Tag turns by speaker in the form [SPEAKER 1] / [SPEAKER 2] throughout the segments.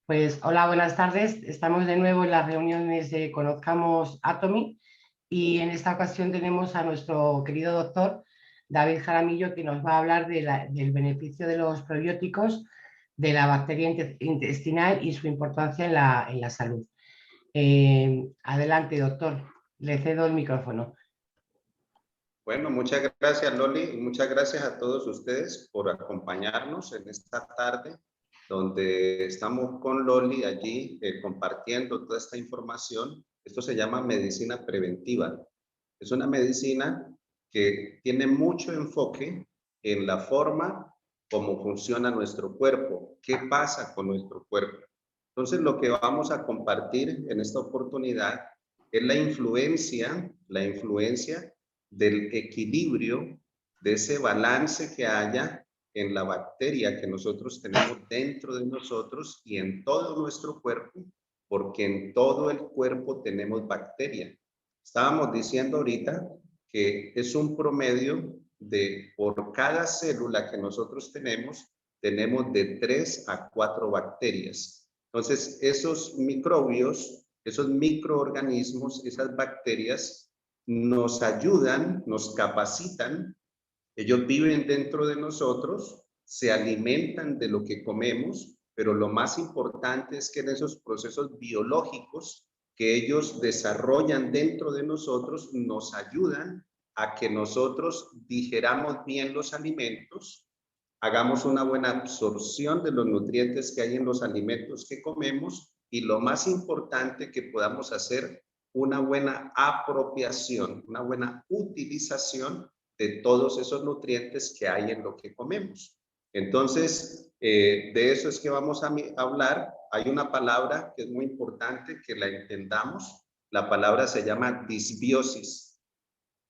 [SPEAKER 1] Pues hola, buenas tardes. Estamos de nuevo en las reuniones de Conozcamos Atomy y en esta ocasión tenemos a nuestro querido doctor David Jaramillo, que nos va a hablar del beneficio de los probióticos, de la bacteria intestinal y su importancia en la salud. Adelante, doctor. Le cedo el micrófono.
[SPEAKER 2] Bueno, muchas gracias, Loli, y muchas gracias a todos ustedes por acompañarnos en esta tarde, donde estamos con Loli allí compartiendo toda esta información. Esto se llama medicina preventiva. Es una medicina que tiene mucho enfoque en la forma como funciona nuestro cuerpo, qué pasa con nuestro cuerpo. Entonces, lo que vamos a compartir en esta oportunidad es la influencia del equilibrio, de ese balance que haya en la bacteria que nosotros tenemos dentro de nosotros y en todo nuestro cuerpo, porque en todo el cuerpo tenemos bacteria. Estábamos diciendo ahorita que es un promedio de por cada célula que nosotros tenemos de 3 a 4 bacterias. Entonces, esos microbios, esos microorganismos, esas bacterias nos ayudan, nos capacitan. Ellos viven dentro de nosotros, se alimentan de lo que comemos, pero lo más importante es que en esos procesos biológicos que ellos desarrollan dentro de nosotros nos ayudan a que nosotros digeramos bien los alimentos, hagamos una buena absorción de los nutrientes que hay en los alimentos que comemos y lo más importante, que podamos hacer una buena apropiación, una buena utilización de todos esos nutrientes que hay en lo que comemos. Entonces, de eso es que vamos a hablar. Hay una palabra que es muy importante que la entendamos. La palabra se llama disbiosis.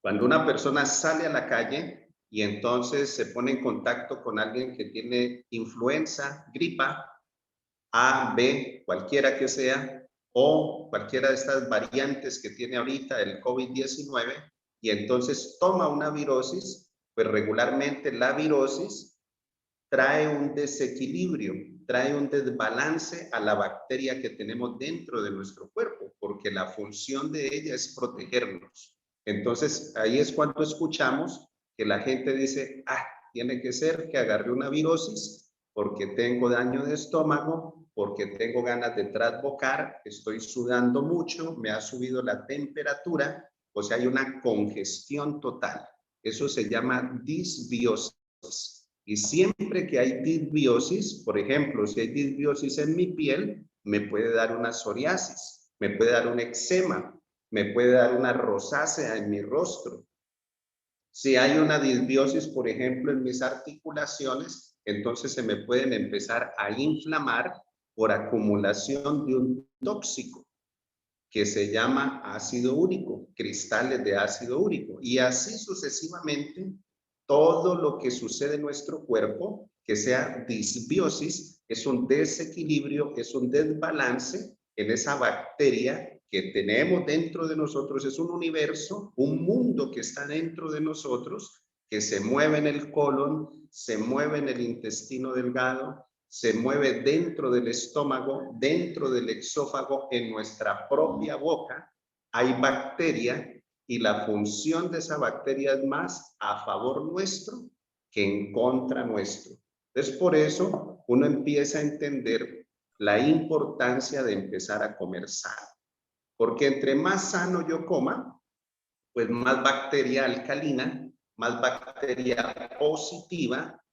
[SPEAKER 2] Cuando una persona sale a la calle y entonces se pone en contacto con alguien que tiene influenza, gripa, A, B, cualquiera que sea, o cualquiera de estas variantes que tiene ahorita el COVID-19, y entonces toma una virosis, pues regularmente la virosis trae un desequilibrio, trae un desbalance a la bacteria que tenemos dentro de nuestro cuerpo, porque la función de ella es protegernos. Entonces, ahí es cuando escuchamos que la gente dice, tiene que ser que agarré una virosis porque tengo daño de estómago, porque tengo ganas de trasbocar, estoy sudando mucho, me ha subido la temperatura, o sea, hay una congestión total. Eso se llama disbiosis. Y siempre que hay disbiosis, por ejemplo, si hay disbiosis en mi piel, me puede dar una psoriasis, me puede dar un eczema, me puede dar una rosácea en mi rostro. Si hay una disbiosis, por ejemplo, en mis articulaciones, entonces se me pueden empezar a inflamar por acumulación de un tóxico que se llama ácido úrico, cristales de ácido úrico. Y así sucesivamente, todo lo que sucede en nuestro cuerpo, que sea disbiosis, es un desequilibrio, es un desbalance en esa bacteria que tenemos dentro de nosotros. Es un universo, un mundo que está dentro de nosotros, que se mueve en el colon, se mueve en el intestino delgado, se mueve dentro del estómago, dentro del exófago, en nuestra propia boca. Hay bacteria y la función de esa bacteria es más a favor nuestro que en contra nuestro. Entonces, por eso uno empieza a entender la importancia de empezar a comer sano. Porque entre más sano yo coma, pues más bacteria alcalina, más bacteria positiva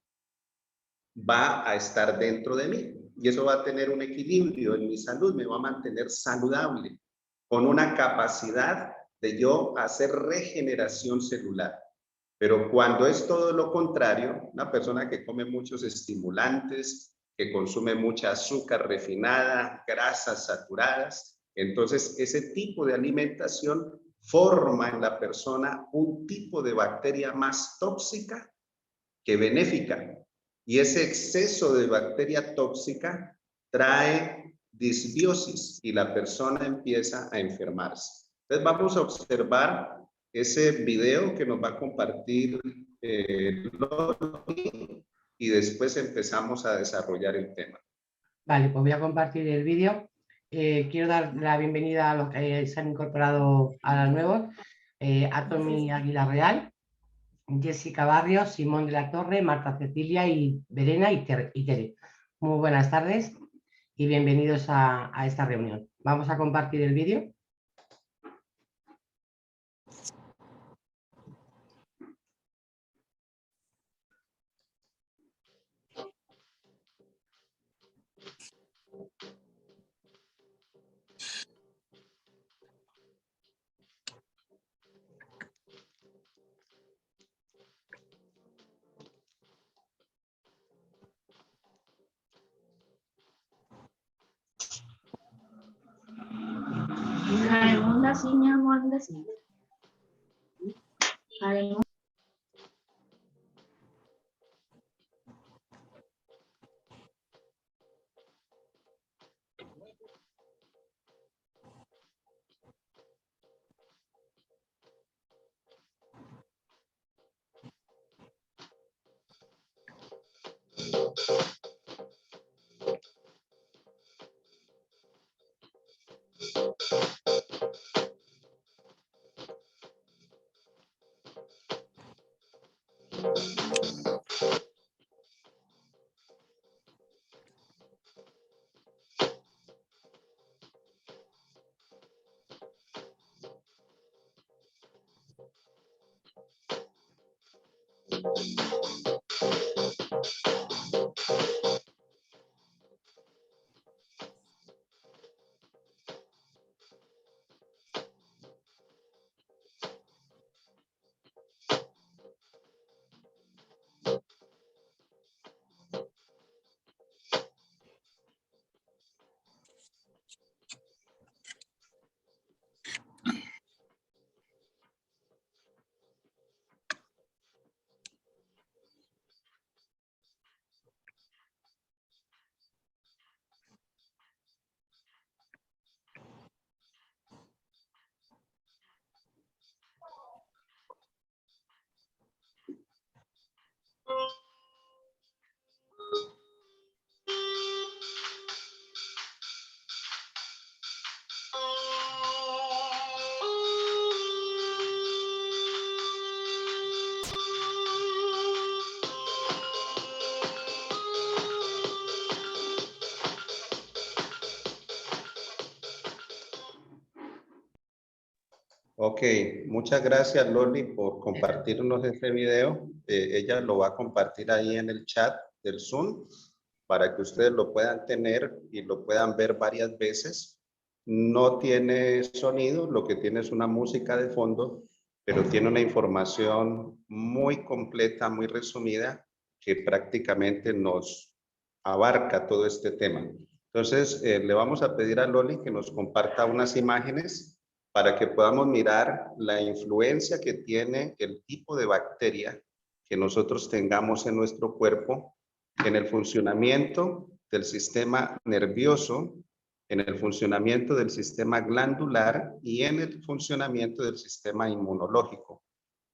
[SPEAKER 2] va a estar dentro de mí. Y eso va a tener un equilibrio en mi salud, me va a mantener saludable, con una capacidad de yo hacer regeneración celular. Pero cuando es todo lo contrario, una persona que come muchos estimulantes, que consume mucha azúcar refinada, grasas saturadas, entonces ese tipo de alimentación forma en la persona un tipo de bacteria más tóxica que benéfica. Y ese exceso de bacteria tóxica trae disbiosis y la persona empieza a enfermarse. Entonces vamos a observar ese video que nos va a compartir Loli, y después empezamos a desarrollar el tema.
[SPEAKER 1] Vale, pues voy a compartir el vídeo. Quiero dar la bienvenida a los que se han incorporado a los nuevos. Atomy Aguilar Real, Jessica Barrios, Simón de la Torre, Marta Cecilia y Verena y Tere. Muy buenas tardes y bienvenidos a esta reunión. Vamos a compartir el vídeo.
[SPEAKER 3] Raimundo, sí, mi amor, sí. Raimundo.
[SPEAKER 2] Ok, muchas gracias Loli por compartirnos este video. Ella lo va a compartir ahí en el chat del Zoom para que ustedes lo puedan tener y lo puedan ver varias veces. No tiene sonido, lo que tiene es una música de fondo, pero tiene una información muy completa, muy resumida, que prácticamente nos abarca todo este tema. Entonces, le vamos a pedir a Loli que nos comparta unas imágenes para que podamos mirar la influencia que tiene el tipo de bacteria que nosotros tengamos en nuestro cuerpo, en el funcionamiento del sistema nervioso, en el funcionamiento del sistema glandular y en el funcionamiento del sistema inmunológico.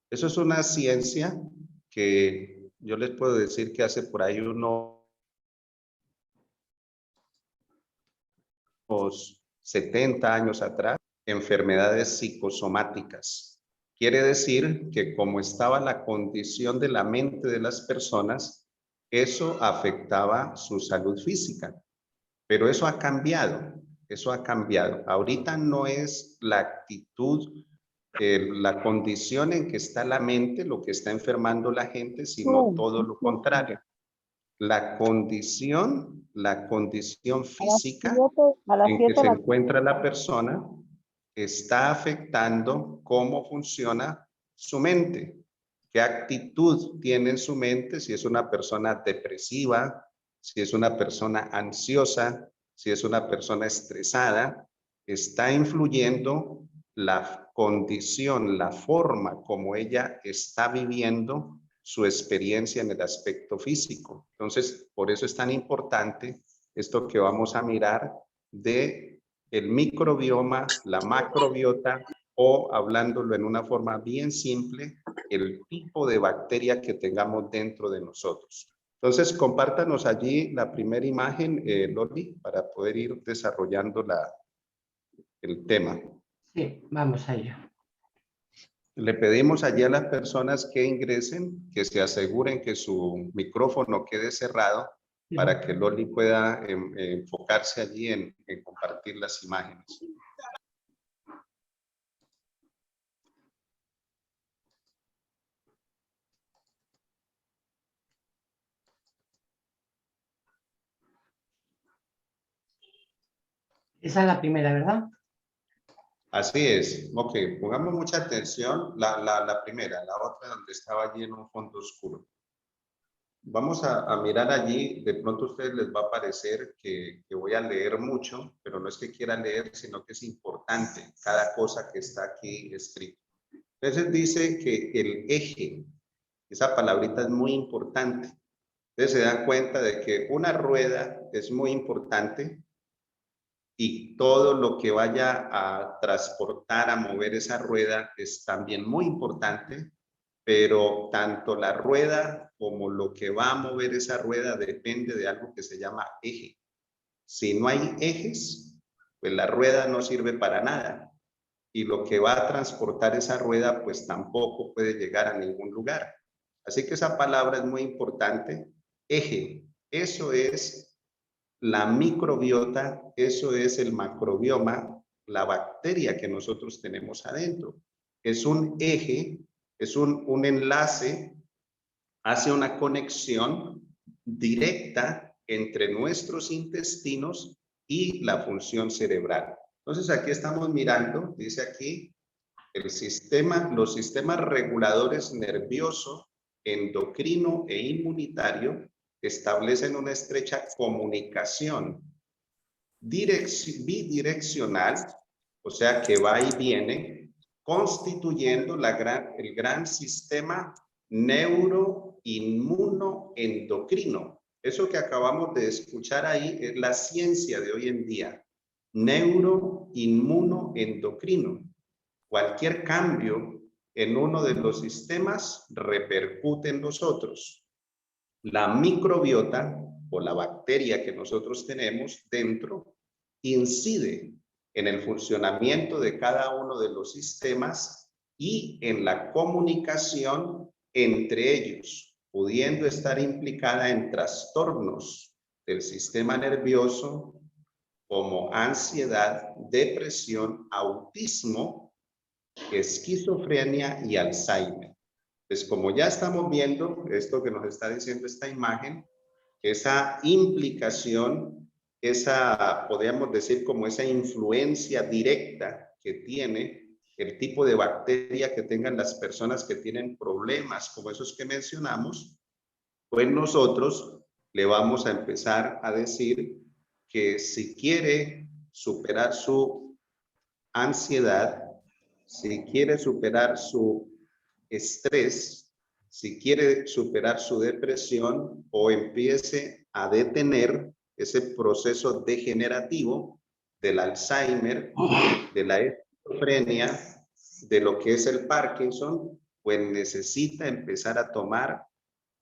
[SPEAKER 2] Eso es una ciencia que yo les puedo decir que hace por ahí unos 70 años atrás, enfermedades psicosomáticas. Quiere decir que como estaba la condición de la mente de las personas, eso afectaba su salud física. Pero eso ha cambiado, eso ha cambiado. Ahorita no es la actitud, la condición en que está la mente lo que está enfermando la gente, sino todo lo contrario. La condición física en que se encuentra la persona está afectando cómo funciona su mente, qué actitud tiene en su mente, si es una persona depresiva, si es una persona ansiosa, si es una persona estresada, está influyendo la condición, la forma como ella está viviendo su experiencia en el aspecto físico. Entonces, por eso es tan importante esto que vamos a mirar de el microbioma, la macrobiota o, hablándolo en una forma bien simple, el tipo de bacteria que tengamos dentro de nosotros. Entonces, compártanos allí la primera imagen, Loli, para poder ir desarrollando el tema.
[SPEAKER 1] Sí, vamos a ello.
[SPEAKER 2] Le pedimos allí a las personas que ingresen, que se aseguren que su micrófono quede cerrado para que Loli pueda enfocarse allí en compartir las imágenes.
[SPEAKER 1] Esa es la primera, ¿verdad?
[SPEAKER 2] Así es. Ok, pongamos mucha atención. La primera, la otra donde estaba allí en un fondo oscuro. Vamos a mirar allí, de pronto a ustedes les va a parecer que voy a leer mucho, pero no es que quiera leer, sino que es importante cada cosa que está aquí escrito. Entonces dice que el eje, esa palabrita es muy importante. Ustedes se dan cuenta de que una rueda es muy importante y todo lo que vaya a transportar, a mover esa rueda es también muy importante, pero tanto la rueda como lo que va a mover esa rueda depende de algo que se llama eje. Si no hay ejes, pues la rueda no sirve para nada y lo que va a transportar esa rueda pues tampoco puede llegar a ningún lugar. Así que esa palabra es muy importante, eje. Eso es la microbiota, eso es el macrobioma, la bacteria que nosotros tenemos adentro. Es un eje, es un enlace, hace una conexión directa entre nuestros intestinos y la función cerebral. Entonces aquí estamos mirando, dice aquí, los sistemas reguladores nervioso, endocrino e inmunitario establecen una estrecha comunicación bidireccional, o sea que va y viene, constituyendo el gran sistema neuroinmunoendocrino. Eso que acabamos de escuchar ahí es la ciencia de hoy en día. Neuroinmunoendocrino. Cualquier cambio en uno de los sistemas repercute en los otros. La microbiota o la bacteria que nosotros tenemos dentro incide en el funcionamiento de cada uno de los sistemas y en la comunicación entre ellos, pudiendo estar implicada en trastornos del sistema nervioso como ansiedad, depresión, autismo, esquizofrenia y Alzheimer. Pues como ya estamos viendo esto que nos está diciendo esta imagen, esa implicación, podríamos decir como esa influencia directa que tiene el tipo de bacteria que tengan las personas que tienen problemas como esos que mencionamos, pues nosotros le vamos a empezar a decir que si quiere superar su ansiedad, si quiere superar su estrés, si quiere superar su depresión o empiece a detener ese proceso degenerativo del Alzheimer, de la esquizofrenia, de lo que es el Parkinson, pues necesita empezar a tomar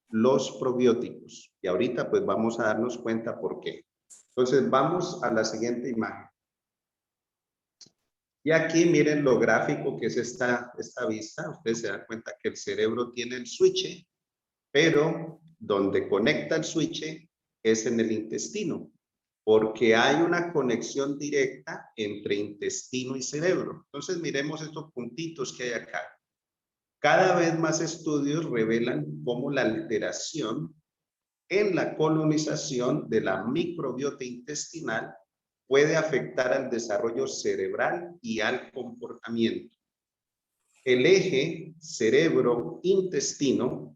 [SPEAKER 2] los probióticos. Y ahorita pues vamos a darnos cuenta por qué. Entonces vamos a la siguiente imagen. Y aquí miren lo gráfico que es esta vista. Ustedes se dan cuenta que el cerebro tiene el switch, pero donde conecta el switch es en el intestino, porque hay una conexión directa entre intestino y cerebro. Entonces miremos estos puntitos que hay acá. Cada vez más estudios revelan cómo la alteración en la colonización de la microbiota intestinal puede afectar al desarrollo cerebral y al comportamiento. El eje cerebro-intestino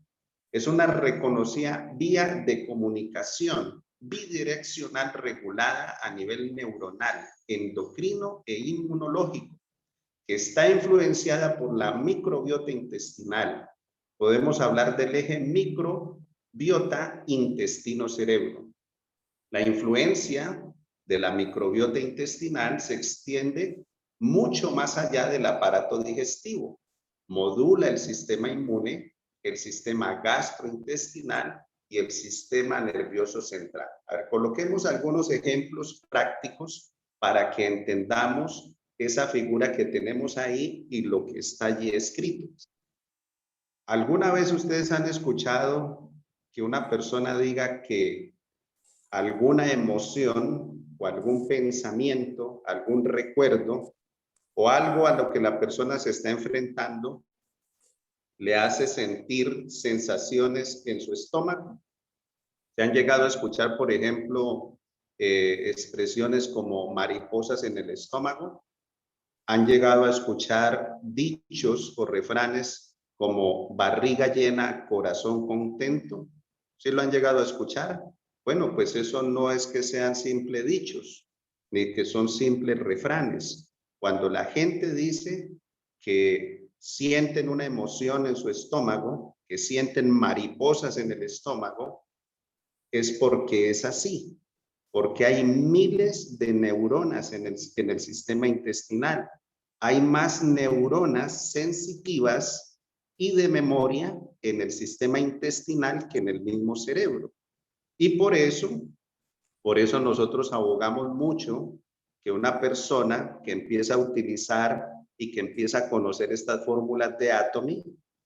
[SPEAKER 2] es una reconocida vía de comunicación bidireccional regulada a nivel neuronal, endocrino e inmunológico, que está influenciada por la microbiota intestinal. Podemos hablar del eje microbiota intestino-cerebro. La influencia de la microbiota intestinal se extiende mucho más allá del aparato digestivo. Modula el sistema inmune, el sistema gastrointestinal y el sistema nervioso central. A ver, coloquemos algunos ejemplos prácticos para que entendamos esa figura que tenemos ahí y lo que está allí escrito. ¿Alguna vez ustedes han escuchado que una persona diga que alguna emoción o algún pensamiento, algún recuerdo o algo a lo que la persona se está enfrentando le hace sentir sensaciones en su estómago? ¿Se han llegado a escuchar, por ejemplo, expresiones como mariposas en el estómago? ¿Han llegado a escuchar dichos o refranes como barriga llena, corazón contento? ¿Sí lo han llegado a escuchar? Bueno, pues eso no es que sean simples dichos, ni que son simples refranes. Cuando la gente dice que sienten una emoción en su estómago, que sienten mariposas en el estómago, es porque es así, porque hay miles de neuronas en el sistema intestinal. Hay más neuronas sensitivas y de memoria en el sistema intestinal que en el mismo cerebro. Y por eso nosotros abogamos mucho que una persona que empieza a utilizar y que empieza a conocer estas fórmulas de Atomy,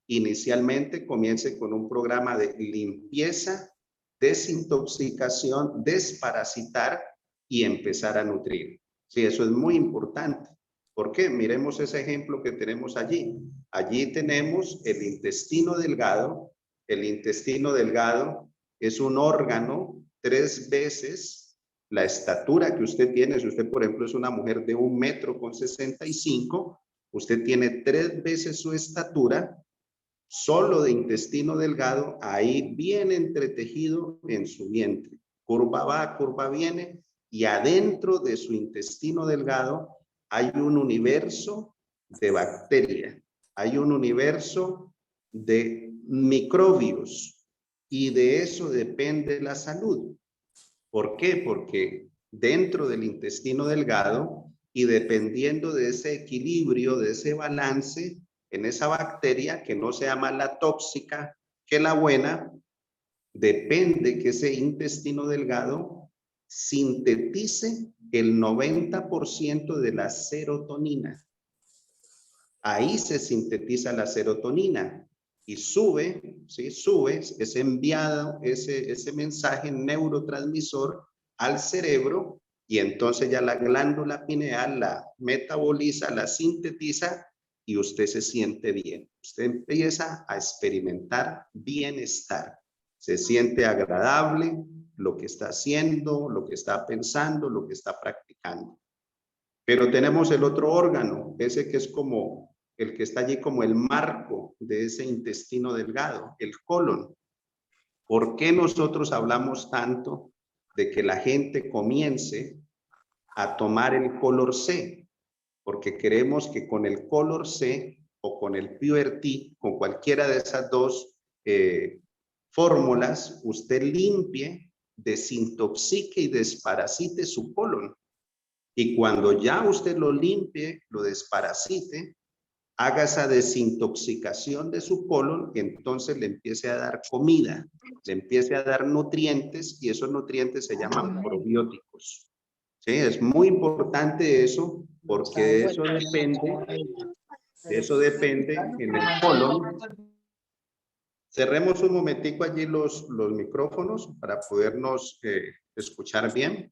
[SPEAKER 2] inicialmente comience con un programa de limpieza, desintoxicación, desparasitar y empezar a nutrir. Sí, eso es muy importante. ¿Por qué? Miremos ese ejemplo que tenemos allí. Allí tenemos el intestino delgado. El intestino delgado es un órgano 3 veces la estatura que usted tiene. Si usted, por ejemplo, es una mujer de 1,65 m, usted tiene 3 veces su estatura, solo de intestino delgado, ahí bien entretejido en su vientre. Curva va, curva viene, y adentro de su intestino delgado hay un universo de bacterias, hay un universo de microbios, y de eso depende la salud. ¿Por qué? Porque dentro del intestino delgado y dependiendo de ese equilibrio, de ese balance, en esa bacteria que no sea más la tóxica que la buena, depende que ese intestino delgado sintetice el 90% de la serotonina. Ahí se sintetiza la serotonina y sube, ¿sí? Sube, es enviado ese mensaje neurotransmisor al cerebro y entonces ya la glándula pineal la metaboliza, la sintetiza y usted se siente bien. Usted empieza a experimentar bienestar. Se siente agradable lo que está haciendo, lo que está pensando, lo que está practicando. Pero tenemos el otro órgano, ese que es como el que está allí como el marco de ese intestino delgado, el colon. ¿Por qué nosotros hablamos tanto de que la gente comience a tomar el color C? Porque queremos que con el color C o con el Pure Tea, con cualquiera de esas dos fórmulas, usted limpie, desintoxique y desparasite su colon. Y cuando ya usted lo limpie, lo desparasite, haga esa desintoxicación de su colon, entonces le empiece a dar comida, le empiece a dar nutrientes y esos nutrientes se llaman probióticos. Sí, es muy importante eso porque de eso depende en el colon. Cerremos un momentico allí los micrófonos para podernos escuchar bien.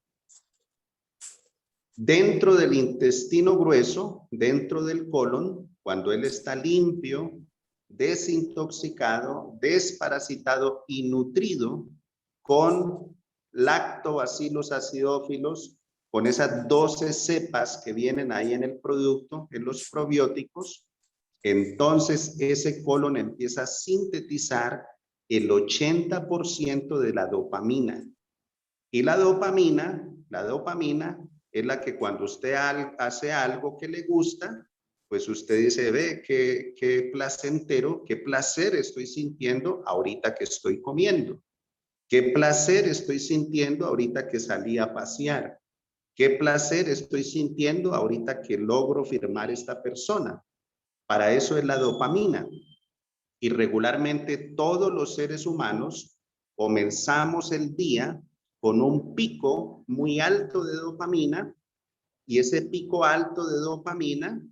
[SPEAKER 2] Dentro del intestino grueso, dentro del colon, cuando él está limpio, desintoxicado, desparasitado y nutrido con lactobacilos acidófilos, con esas 12 cepas que vienen ahí en el producto, en los probióticos, entonces ese colon empieza a sintetizar el 80% de la dopamina. Y la dopamina es la que cuando usted hace algo que le gusta, pues usted dice, ve, qué placentero, qué placer estoy sintiendo ahorita que estoy comiendo. Qué placer estoy sintiendo ahorita que salí a pasear. Qué placer estoy sintiendo ahorita que logro firmar esta persona. Para eso es la dopamina. Y regularmente todos los seres humanos comenzamos el día con un pico muy alto de dopamina, y ese pico alto de dopamina,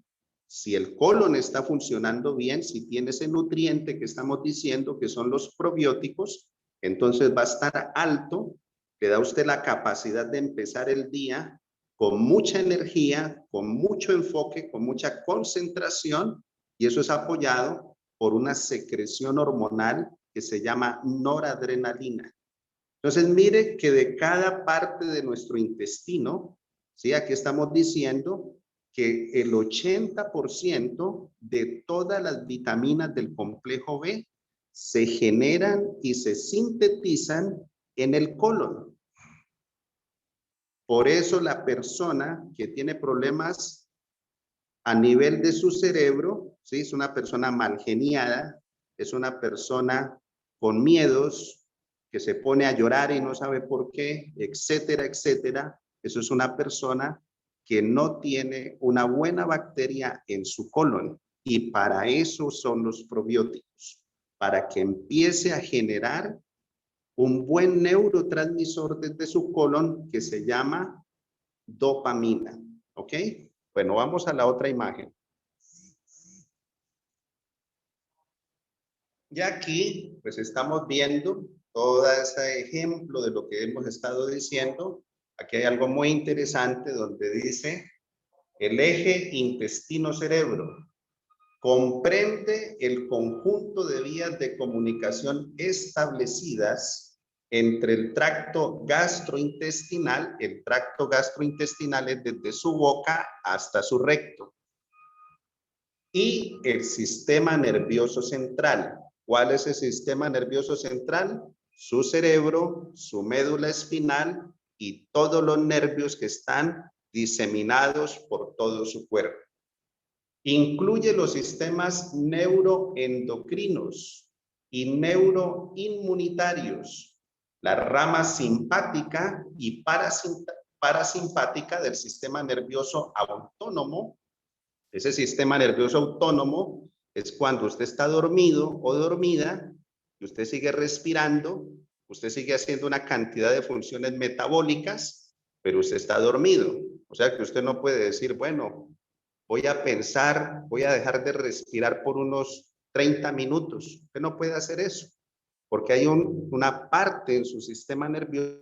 [SPEAKER 2] si el colon está funcionando bien, si tiene ese nutriente que estamos diciendo que son los probióticos, entonces va a estar alto, le da a usted la capacidad de empezar el día con mucha energía, con mucho enfoque, con mucha concentración, y eso es apoyado por una secreción hormonal que se llama noradrenalina. Entonces, mire que de cada parte de nuestro intestino, ¿sí? Aquí estamos diciendo que el 80% de todas las vitaminas del complejo B se generan y se sintetizan en el colon. Por eso la persona que tiene problemas a nivel de su cerebro, ¿sí? Es una persona mal geniada, es una persona con miedos, que se pone a llorar y no sabe por qué, etcétera, etcétera. Eso es una persona que no tiene una buena bacteria en su colon, y para eso son los probióticos, para que empiece a generar un buen neurotransmisor desde su colon que se llama dopamina. ¿Ok? Bueno, vamos a la otra imagen. Y aquí, pues estamos viendo todo ese ejemplo de lo que hemos estado diciendo. Aquí hay algo muy interesante donde dice: el eje intestino-cerebro comprende el conjunto de vías de comunicación establecidas entre el tracto gastrointestinal. El tracto gastrointestinal es desde su boca hasta su recto. Y el sistema nervioso central. ¿Cuál es el sistema nervioso central? Su cerebro, su médula espinal y todos los nervios que están diseminados por todo su cuerpo. Incluye los sistemas neuroendocrinos y neuroinmunitarios, la rama simpática y parasimpática del sistema nervioso autónomo. Ese sistema nervioso autónomo es cuando usted está dormido o dormida y usted sigue respirando, usted sigue haciendo una cantidad de funciones metabólicas, pero usted está dormido. O sea que usted no puede decir, bueno, voy a pensar, voy a dejar de respirar por unos 30 minutos. Usted no puede hacer eso, porque hay una parte en su sistema nervioso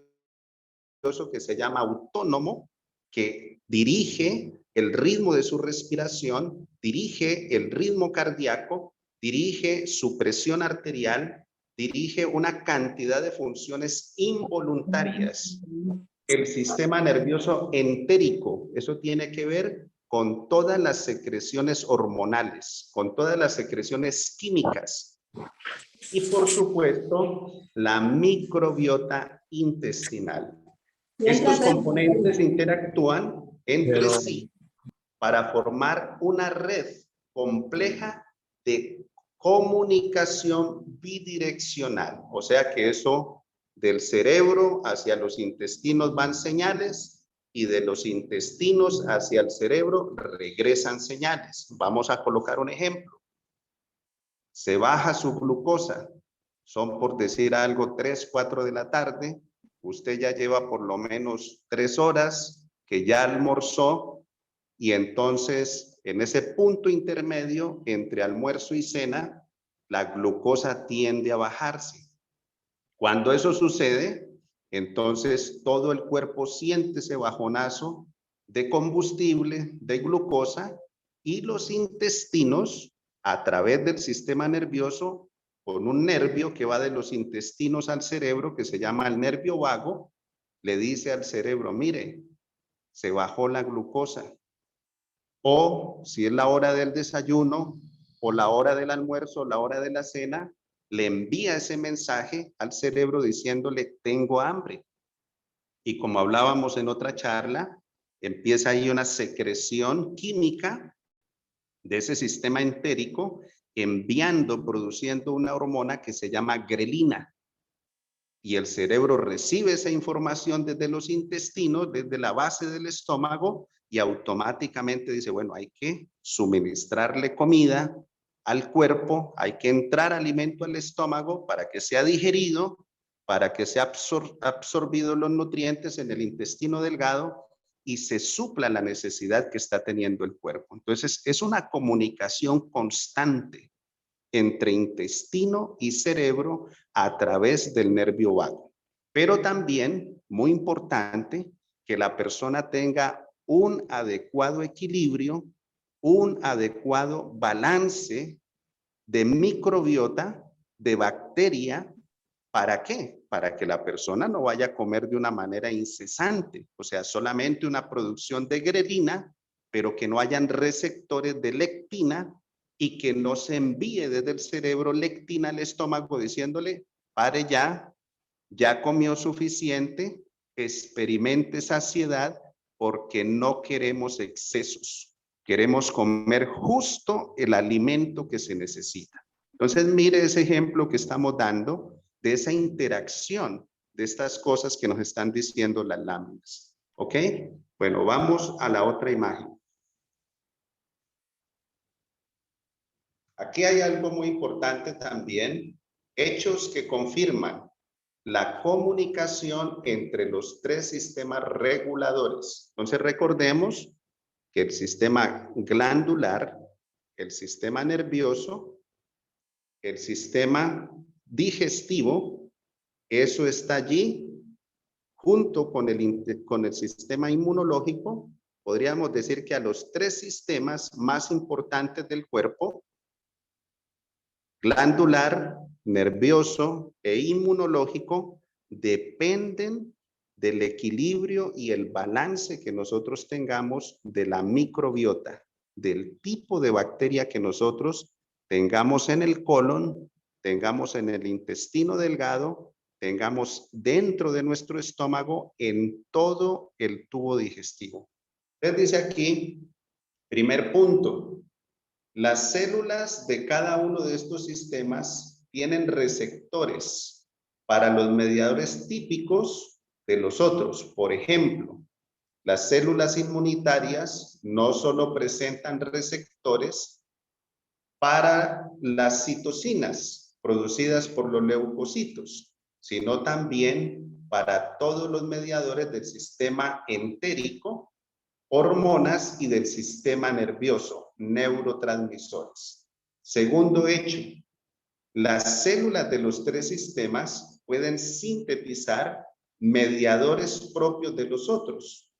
[SPEAKER 2] que se llama autónomo, que dirige el ritmo de su respiración, dirige el ritmo cardíaco, dirige su presión arterial, dirige una cantidad de funciones involuntarias. El sistema nervioso entérico, eso tiene que ver con todas las secreciones hormonales, con todas las secreciones químicas. Y por supuesto, la microbiota intestinal. Estos componentes interactúan entre sí para formar una red compleja de comunicación bidireccional. O sea que eso, del cerebro hacia los intestinos van señales y de los intestinos hacia el cerebro regresan señales. Vamos a colocar un ejemplo. Se baja su glucosa, son, por decir algo, 3, 4 de la tarde, usted ya lleva por lo menos 3 horas que ya almorzó, y entonces en ese punto intermedio entre almuerzo y cena, la glucosa tiende a bajarse. Cuando eso sucede, entonces todo el cuerpo siente ese bajonazo de combustible, de glucosa, y los intestinos, a través del sistema nervioso, con un nervio que va de los intestinos al cerebro, que se llama el nervio vago, le dice al cerebro, mire, se bajó la glucosa. O si es la hora del desayuno, o la hora del almuerzo, la hora de la cena, le envía ese mensaje al cerebro diciéndole, tengo hambre. Y como hablábamos en otra charla, empieza ahí una secreción química de ese sistema entérico, produciendo una hormona que se llama grelina. Y el cerebro recibe esa información desde los intestinos, desde la base del estómago, y automáticamente dice, bueno, hay que suministrarle comida al cuerpo, hay que entrar alimento al estómago para que sea digerido, para que sea absorbidos los nutrientes en el intestino delgado y se supla la necesidad que está teniendo el cuerpo. Entonces, es una comunicación constante entre intestino y cerebro a través del nervio vago. Pero también, muy importante, que la persona tenga un adecuado equilibrio, un adecuado balance de microbiota, de bacteria. ¿Para qué? Para que la persona no vaya a comer de una manera incesante, o sea, solamente una producción de grelina, pero que no hayan receptores de lectina y que no se envíe desde el cerebro lectina al estómago diciéndole, pare ya comió suficiente, experimente saciedad, porque no queremos excesos. Queremos comer justo el alimento que se necesita. Entonces, mire ese ejemplo que estamos dando de esa interacción de estas cosas que nos están diciendo las láminas. ¿Ok? Bueno, vamos a la otra imagen. Aquí hay algo muy importante también, hechos que confirman la comunicación entre los tres sistemas reguladores. Entonces recordemos que el sistema glandular, el sistema nervioso, el sistema digestivo, eso está allí junto con el sistema inmunológico. Podríamos decir que a los tres sistemas más importantes del cuerpo, glandular, nervioso e inmunológico, dependen del equilibrio y el balance que nosotros tengamos de la microbiota, del tipo de bacteria que nosotros tengamos en el colon, tengamos en el intestino delgado, tengamos dentro de nuestro estómago, en todo el tubo digestivo. Entonces dice aquí, primer punto, las células de cada uno de estos sistemas tienen receptores para los mediadores típicos de los otros. Por ejemplo, las células inmunitarias no solo presentan receptores para las citocinas producidas por los leucocitos, sino también para todos los mediadores del sistema entérico, hormonas y del sistema nervioso, neurotransmisores. Segundo hecho, las células de los tres sistemas pueden sintetizar mediadores propios de los otros.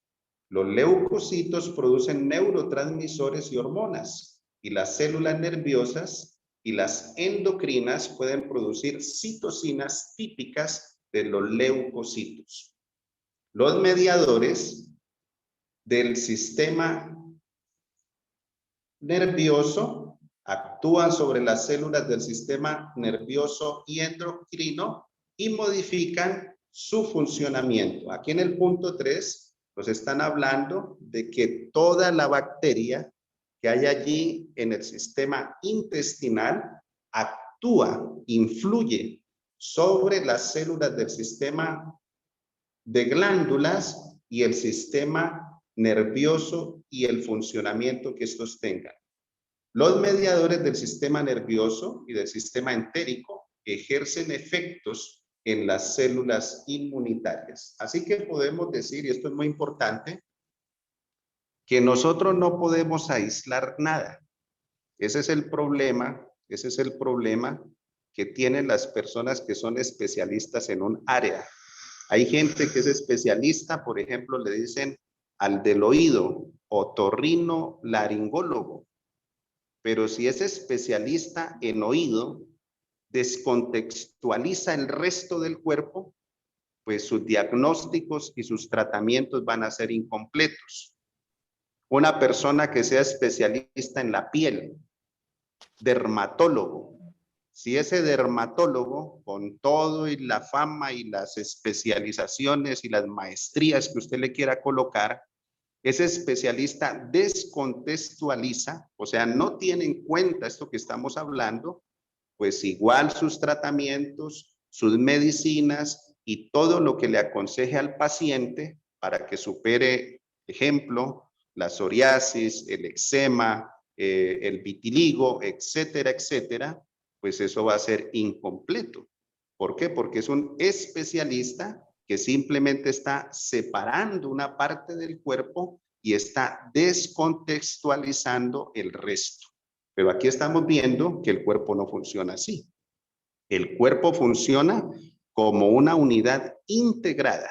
[SPEAKER 2] Los leucocitos producen neurotransmisores y hormonas, y las células nerviosas y las endocrinas pueden producir citocinas típicas de los leucocitos. Los mediadores del sistema nervioso actúan sobre las células del sistema nervioso y endocrino y modifican su funcionamiento. Aquí en el punto 3 nos están hablando de que toda la bacteria que hay allí en el sistema intestinal actúa, influye sobre las células del sistema de glándulas y el sistema nervioso y el funcionamiento que estos tengan. Los mediadores del sistema nervioso y del sistema entérico ejercen efectos en las células inmunitarias. Así que podemos decir, y esto es muy importante, que nosotros no podemos aislar nada. Ese es el problema que tienen las personas que son especialistas en un área. Hay gente que es especialista, por ejemplo, le dicen al del oído, otorrinolaringólogo, pero si es especialista en oído, descontextualiza el resto del cuerpo, pues sus diagnósticos y sus tratamientos van a ser incompletos. Una persona que sea especialista en la piel, dermatólogo, si ese dermatólogo, con todo y la fama y las especializaciones y las maestrías que usted le quiera colocar, ese especialista descontextualiza, o sea, no tiene en cuenta esto que estamos hablando, pues igual sus tratamientos, sus medicinas y todo lo que le aconseje al paciente para que supere, ejemplo, la psoriasis, el eczema, el vitiligo, etcétera, etcétera, pues eso va a ser incompleto. ¿Por qué? Porque es un especialista que simplemente está separando una parte del cuerpo y está descontextualizando el resto. Pero aquí estamos viendo que el cuerpo no funciona así. El cuerpo funciona como una unidad integrada.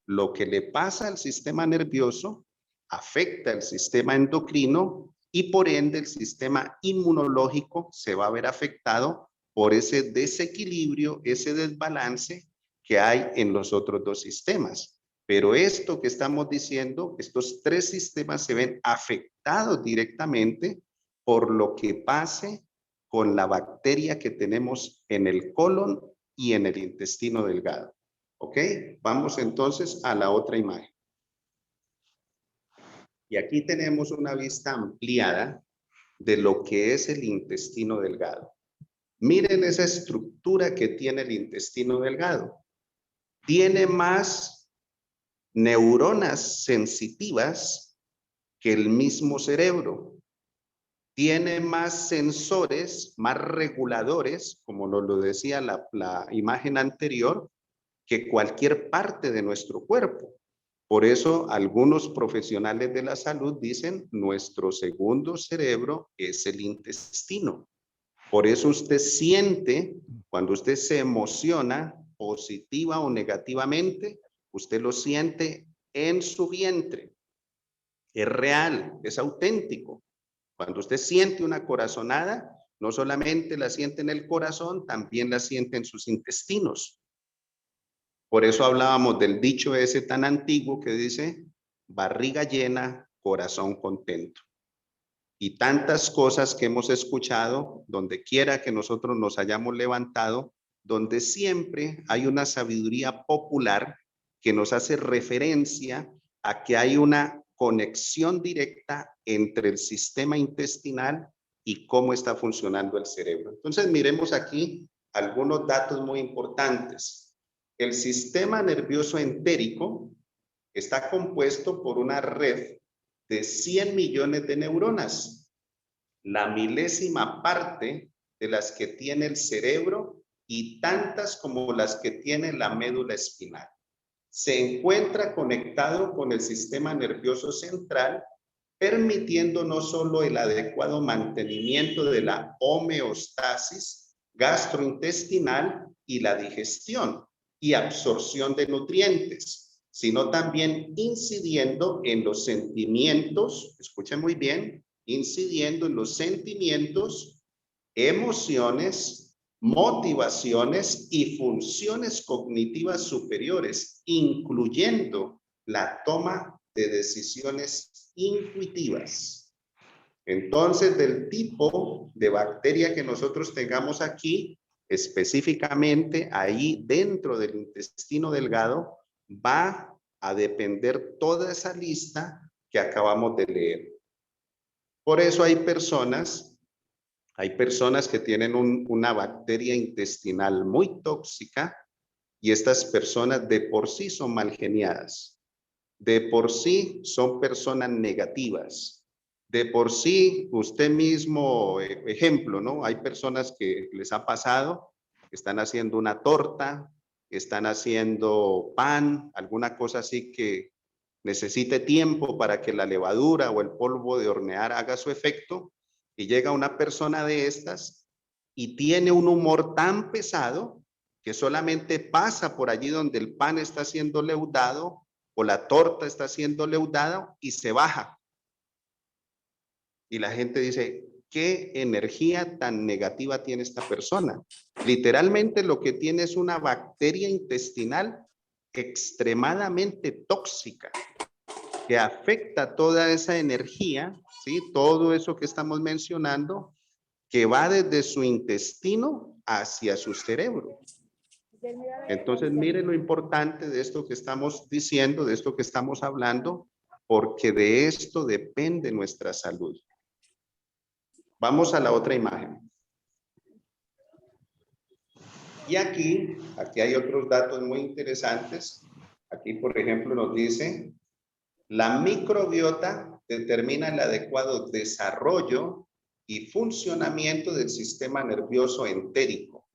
[SPEAKER 2] Lo que le pasa al sistema nervioso afecta al sistema endocrino y por ende el sistema inmunológico se va a ver afectado por ese desequilibrio, ese desbalance que hay en los otros dos sistemas. Pero esto que estamos diciendo, estos tres sistemas se ven afectados directamente por lo que pase con la bacteria que tenemos en el colon y en el intestino delgado. ¿Ok? Vamos entonces a la otra imagen. Y aquí tenemos una vista ampliada de lo que es el intestino delgado. Miren esa estructura que tiene el intestino delgado. Tiene más neuronas sensitivas que el mismo cerebro. Tiene más sensores, más reguladores, como nos lo decía la imagen anterior, que cualquier parte de nuestro cuerpo. Por eso algunos profesionales de la salud dicen nuestro segundo cerebro es el intestino. Por eso usted siente, cuando usted se emociona positiva o negativamente, usted lo siente en su vientre. Es real, es auténtico. Cuando usted siente una corazonada, no solamente la siente en el corazón, también la siente en sus intestinos. Por eso hablábamos del dicho ese tan antiguo que dice, barriga llena, corazón contento. Y tantas cosas que hemos escuchado, donde quiera que nosotros nos hayamos levantado, donde siempre hay una sabiduría popular que nos hace referencia a que hay una conexión directa entre el sistema intestinal y cómo está funcionando el cerebro. Entonces miremos aquí algunos datos muy importantes. El sistema nervioso entérico está compuesto por una red de 100 millones de neuronas, la milésima parte de las que tiene el cerebro y tantas como las que tiene la médula espinal. Se encuentra conectado con el sistema nervioso central, permitiendo no solo el adecuado mantenimiento de la homeostasis gastrointestinal y la digestión y absorción de nutrientes, sino también incidiendo en los sentimientos, escuchen muy bien, incidiendo en los sentimientos, emociones, motivaciones y funciones cognitivas superiores, incluyendo la toma de decisiones intuitivas. Entonces, del tipo de bacteria que nosotros tengamos aquí, específicamente ahí dentro del intestino delgado, va a depender toda esa lista que acabamos de leer. Por eso hay personas que tienen una bacteria intestinal muy tóxica y estas personas de por sí son mal geniadas, de por sí son personas negativas, de por sí usted mismo, ejemplo, ¿no? Hay personas que les ha pasado, que están haciendo una torta, están haciendo pan, alguna cosa así que necesite tiempo para que la levadura o el polvo de hornear haga su efecto, y llega una persona de estas y tiene un humor tan pesado que solamente pasa por allí donde el pan está siendo leudado o la torta está siendo leudada y se baja. Y la gente dice, ¿qué energía tan negativa tiene esta persona? Literalmente lo que tiene es una bacteria intestinal extremadamente tóxica que afecta toda esa energía, ¿sí? Todo eso que estamos mencionando, que va desde su intestino hacia su cerebro. Entonces, mire lo importante de esto que estamos diciendo, de esto que estamos hablando, porque de esto depende nuestra salud. Vamos a la otra imagen. Y aquí hay otros datos muy interesantes. Aquí, por ejemplo, nos dice, la microbiota determina el adecuado desarrollo y funcionamiento del sistema nervioso entérico.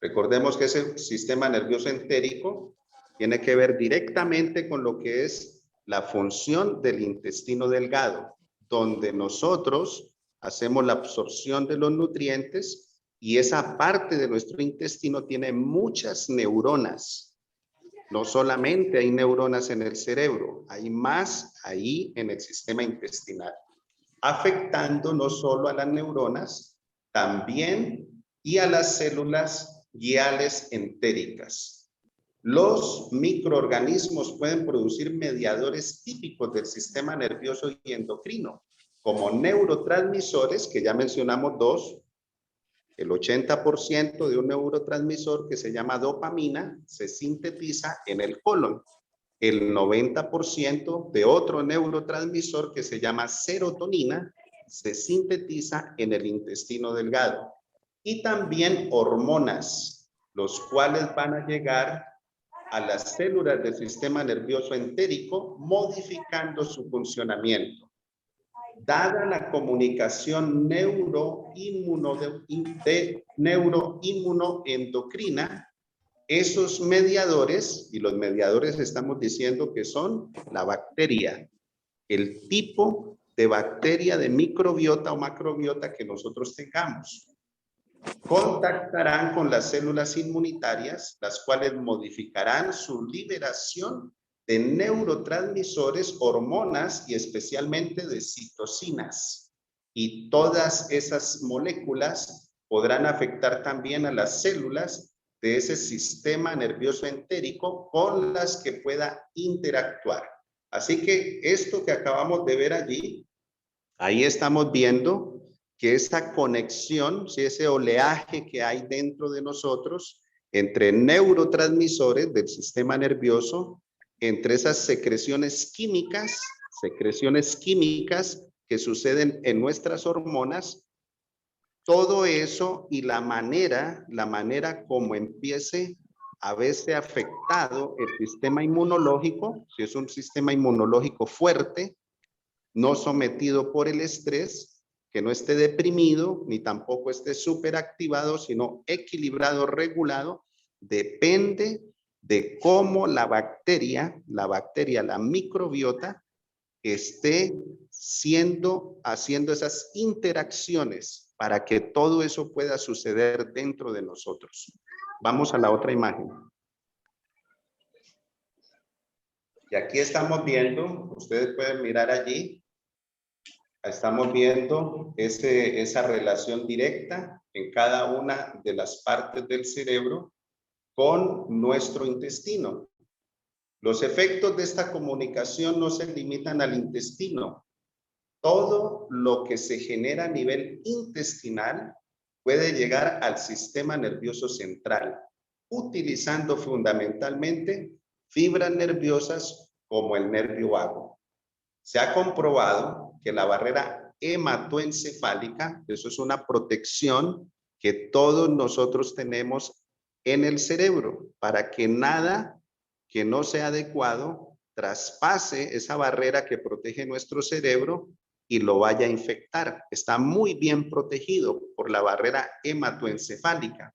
[SPEAKER 2] Recordemos que ese sistema nervioso entérico tiene que ver directamente con lo que es la función del intestino delgado, donde nosotros hacemos la absorción de los nutrientes y esa parte de nuestro intestino tiene muchas neuronas. No solamente hay neuronas en el cerebro, hay más ahí en el sistema intestinal, afectando no solo a las neuronas, también y a las células guiales entéricas. Los microorganismos pueden producir mediadores típicos del sistema nervioso y endocrino, como neurotransmisores, que ya mencionamos dos. El 80% de un neurotransmisor que se llama dopamina se sintetiza en el colon. El 90% de otro neurotransmisor que se llama serotonina se sintetiza en el intestino delgado. Y también hormonas, los cuales van a llegar a las células del sistema nervioso entérico, modificando su funcionamiento. Dada la comunicación neuroinmunoendocrina, esos mediadores, y los mediadores estamos diciendo que son la bacteria, el tipo de bacteria de microbiota o macrobiota que nosotros tengamos, contactarán con las células inmunitarias, las cuales modificarán su liberación de neurotransmisores, hormonas y especialmente de citocinas. Y todas esas moléculas podrán afectar también a las células de ese sistema nervioso entérico con las que pueda interactuar. Así que esto que acabamos de ver allí, ahí estamos viendo que esa conexión, si ese oleaje que hay dentro de nosotros entre neurotransmisores del sistema nervioso, entre esas secreciones químicas que suceden en nuestras hormonas, todo eso y la manera como empiece a verse afectado el sistema inmunológico, si es un sistema inmunológico fuerte, no sometido por el estrés, que no esté deprimido, ni tampoco esté superactivado, sino equilibrado, regulado, depende de cómo la bacteria, la microbiota, esté haciendo esas interacciones para que todo eso pueda suceder dentro de nosotros. Vamos a la otra imagen. Y aquí estamos viendo, ustedes pueden mirar allí, estamos viendo esa relación directa en cada una de las partes del cerebro con nuestro intestino. Los efectos de esta comunicación no se limitan al intestino. Todo lo que se genera a nivel intestinal puede llegar al sistema nervioso central, utilizando fundamentalmente fibras nerviosas como el nervio vago. Se ha comprobado que la barrera hematoencefálica, eso es una protección que todos nosotros tenemos en el cerebro para que nada que no sea adecuado traspase esa barrera que protege nuestro cerebro y lo vaya a infectar. Está muy bien protegido por la barrera hematoencefálica.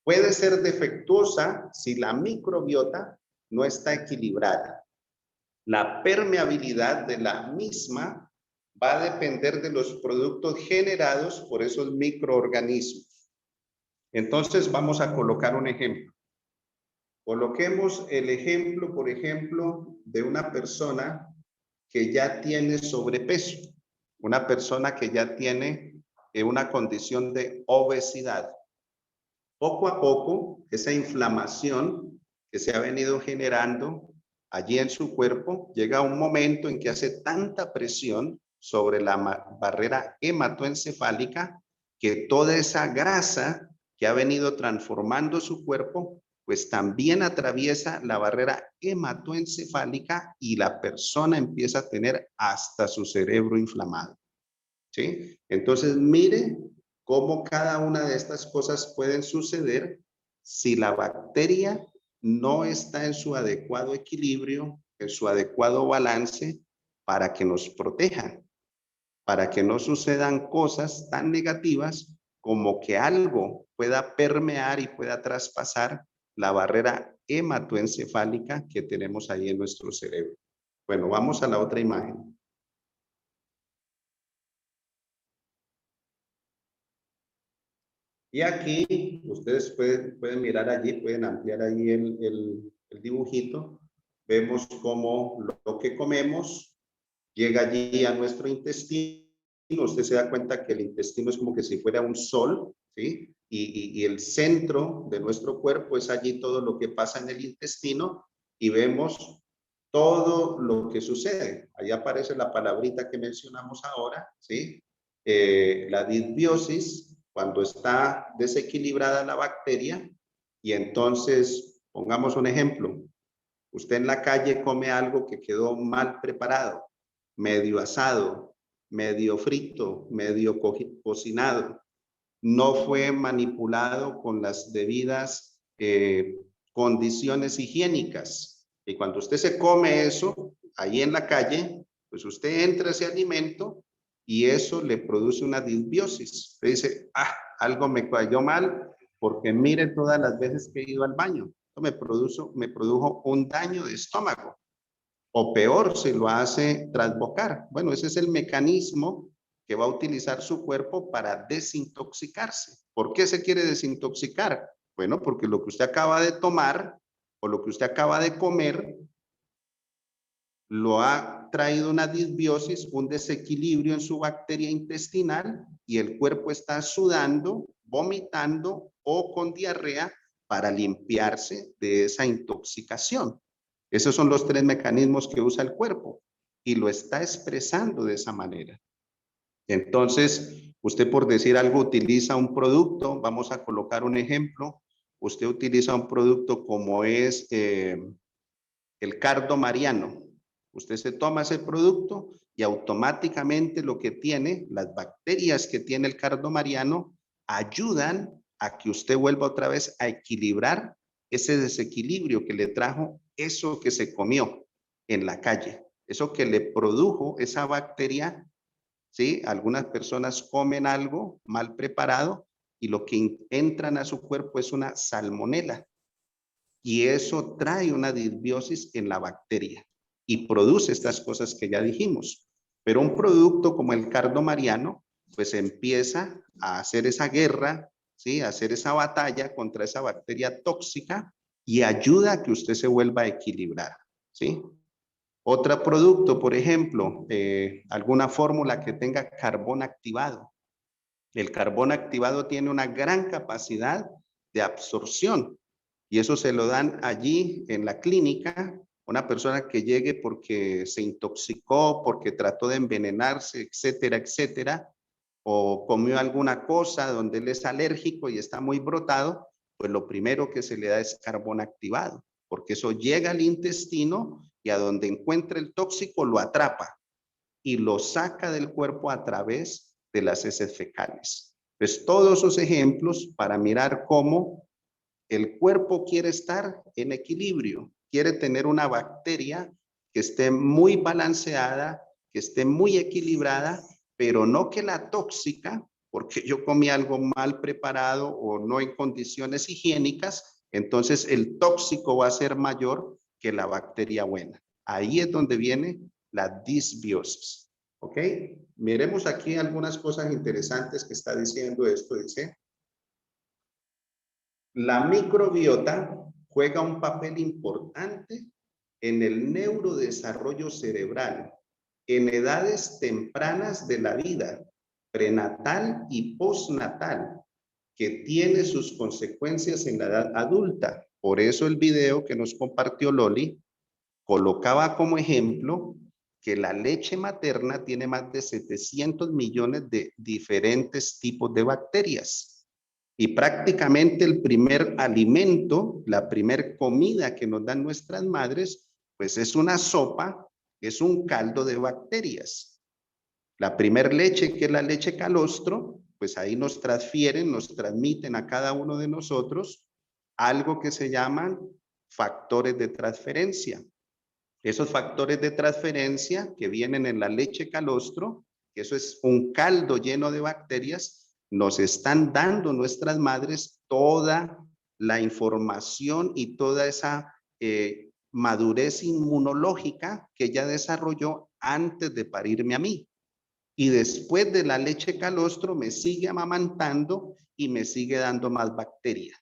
[SPEAKER 2] Puede ser defectuosa si la microbiota no está equilibrada. La permeabilidad de la misma va a depender de los productos generados por esos microorganismos. Entonces vamos a colocar un ejemplo. Coloquemos el ejemplo, por ejemplo, de una persona que ya tiene sobrepeso, una persona que ya tiene una condición de obesidad. Poco a poco, esa inflamación que se ha venido generando allí en su cuerpo, llega a un momento en que hace tanta presión sobre la barrera hematoencefálica que toda esa grasa que ha venido transformando su cuerpo, pues también atraviesa la barrera hematoencefálica y la persona empieza a tener hasta su cerebro inflamado. ¿Sí? Entonces, mire cómo cada una de estas cosas pueden suceder si la bacteria no está en su adecuado equilibrio, en su adecuado balance para que nos proteja, para que no sucedan cosas tan negativas como que algo pueda permear y pueda traspasar la barrera hematoencefálica que tenemos ahí en nuestro cerebro. Bueno, vamos a la otra imagen. Y aquí, ustedes pueden mirar allí, pueden ampliar ahí el dibujito. Vemos cómo lo que comemos llega allí a nuestro intestino. Usted se da cuenta que el intestino es como que si fuera un sol, ¿sí? Y el centro de nuestro cuerpo es allí todo lo que pasa en el intestino y vemos todo lo que sucede. Ahí aparece la palabrita que mencionamos ahora, ¿sí? La disbiosis, cuando está desequilibrada la bacteria, y entonces, pongamos un ejemplo, usted en la calle come algo que quedó mal preparado, medio asado, medio frito, medio cocinado, no fue manipulado con las debidas condiciones higiénicas. Y cuando usted se come eso, ahí en la calle, pues usted entra a ese alimento y eso le produce una disbiosis. Usted dice, algo me cayó mal porque mire todas las veces que he ido al baño. Esto me produjo un daño de estómago. O peor, si lo hace trasbocar. Bueno, ese es el mecanismo que va a utilizar su cuerpo para desintoxicarse. ¿Por qué se quiere desintoxicar? Bueno, porque lo que usted acaba de tomar o lo que usted acaba de comer lo ha traído una disbiosis, un desequilibrio en su bacteria intestinal y el cuerpo está sudando, vomitando o con diarrea para limpiarse de esa intoxicación. Esos son los tres mecanismos que usa el cuerpo y lo está expresando de esa manera. Entonces, usted por decir algo utiliza un producto, vamos a colocar un ejemplo, usted utiliza un producto como es el cardo mariano. Usted se toma ese producto y automáticamente lo que tiene, las bacterias que tiene el cardo mariano, ayudan a que usted vuelva otra vez a equilibrar ese desequilibrio que le trajo eso que se comió en la calle, eso que le produjo esa bacteria, ¿sí? Algunas personas comen algo mal preparado y lo que entran a su cuerpo es una salmonela. Y eso trae una disbiosis en la bacteria y produce estas cosas que ya dijimos. Pero un producto como el cardo mariano, pues empieza a hacer esa guerra, ¿sí? A hacer esa batalla contra esa bacteria tóxica y ayuda a que usted se vuelva a equilibrar, ¿sí? Otro producto, por ejemplo, alguna fórmula que tenga carbón activado. El carbón activado tiene una gran capacidad de absorción. Y eso se lo dan allí en la clínica, una persona que llegue porque se intoxicó, porque trató de envenenarse, etcétera, etcétera, o comió alguna cosa donde él es alérgico y está muy brotado, pues lo primero que se le da es carbón activado, porque eso llega al intestino y a donde encuentra el tóxico lo atrapa y lo saca del cuerpo a través de las heces fecales. Pues todos esos ejemplos para mirar cómo el cuerpo quiere estar en equilibrio, quiere tener una bacteria que esté muy balanceada, que esté muy equilibrada, pero no que la tóxica, porque yo comí algo mal preparado o no en condiciones higiénicas, entonces el tóxico va a ser mayor que la bacteria buena. Ahí es donde viene la disbiosis. ¿Ok? Miremos aquí algunas cosas interesantes que está diciendo esto. Dice, la microbiota juega un papel importante en el neurodesarrollo cerebral en edades tempranas de la vida, prenatal y postnatal, que tiene sus consecuencias en la edad adulta. Por eso el video que nos compartió Loli colocaba como ejemplo que la leche materna tiene más de 700 millones de diferentes tipos de bacterias. Y prácticamente el primer alimento, la primer comida que nos dan nuestras madres, pues es una sopa, es un caldo de bacterias. La primer leche, que es la leche calostro, pues ahí nos transfieren, nos transmiten a cada uno de nosotros algo que se llaman factores de transferencia. Esos factores de transferencia que vienen en la leche calostro, que eso es un caldo lleno de bacterias, nos están dando nuestras madres toda la información y toda esa madurez inmunológica que ella desarrolló antes de parirme a mí. Y después de la leche calostro me sigue amamantando y me sigue dando más bacterias.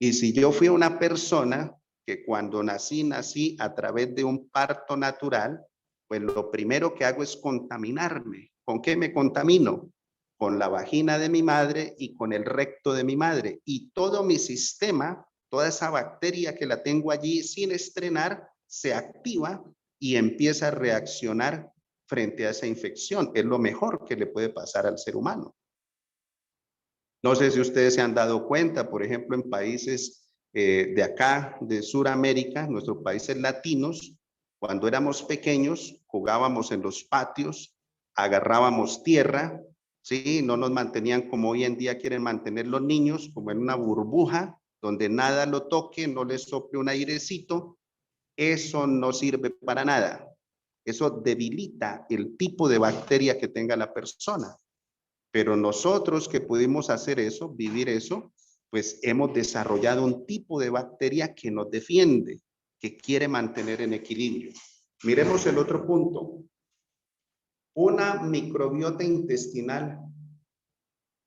[SPEAKER 2] Y si yo fui una persona que cuando nací a través de un parto natural, pues lo primero que hago es contaminarme. ¿Con qué me contamino? Con la vagina de mi madre y con el recto de mi madre. Y todo mi sistema, toda esa bacteria que la tengo allí sin estrenar, se activa y empieza a reaccionar frente a esa infección. Es lo mejor que le puede pasar al ser humano. No sé si ustedes se han dado cuenta, por ejemplo, en países de acá, de Sudamérica, nuestros países latinos, cuando éramos pequeños, jugábamos en los patios, agarrábamos tierra, ¿sí? No nos mantenían como hoy en día quieren mantener los niños, como en una burbuja, donde nada lo toque, no les sople un airecito. Eso no sirve para nada. Eso debilita el tipo de bacteria que tenga la persona. Pero nosotros que pudimos hacer eso, vivir eso, pues hemos desarrollado un tipo de bacteria que nos defiende, que quiere mantener en equilibrio. Miremos el otro punto. Una microbiota intestinal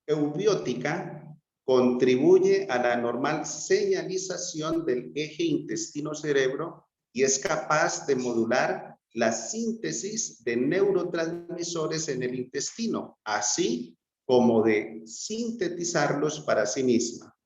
[SPEAKER 2] eubiótica contribuye a la normal señalización del eje intestino-cerebro y es capaz de modular la síntesis de neurotransmisores en el intestino, así como de sintetizarlos para sí misma.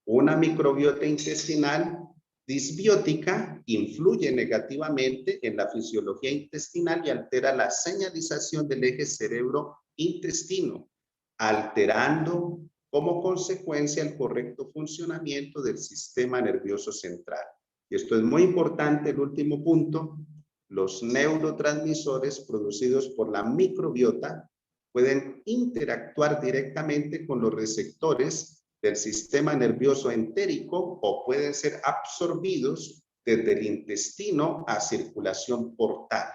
[SPEAKER 2] Una microbiota intestinal disbiótica influye negativamente en la fisiología intestinal y altera la señalización del eje cerebro-intestino, alterando como consecuencia el correcto funcionamiento del sistema nervioso central. Y esto es muy importante, el último punto. Los neurotransmisores producidos por la microbiota pueden interactuar directamente con los receptores del sistema nervioso entérico o pueden ser absorbidos desde el intestino a circulación portal,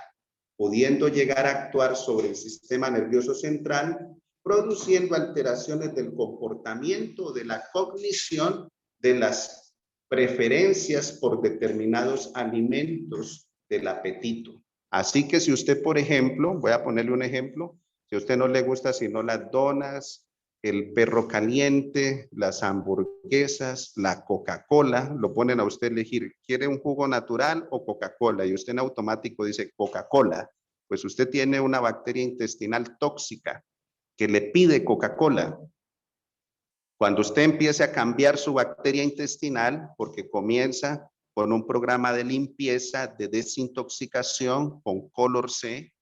[SPEAKER 2] pudiendo llegar a actuar sobre el sistema nervioso central, produciendo alteraciones del comportamiento, de la cognición, de las preferencias por determinados alimentos, del apetito. Así que si usted, por ejemplo, voy a ponerle un ejemplo, si a usted no le gusta sino las donas, el perro caliente, las hamburguesas, la Coca-Cola, lo ponen a usted elegir, ¿quiere un jugo natural o Coca-Cola? Y usted en automático dice Coca-Cola. Pues usted tiene una bacteria intestinal tóxica que le pide Coca-Cola. Cuando usted empiece a cambiar su bacteria intestinal, porque comienza con un programa de limpieza, de desintoxicación con Color C,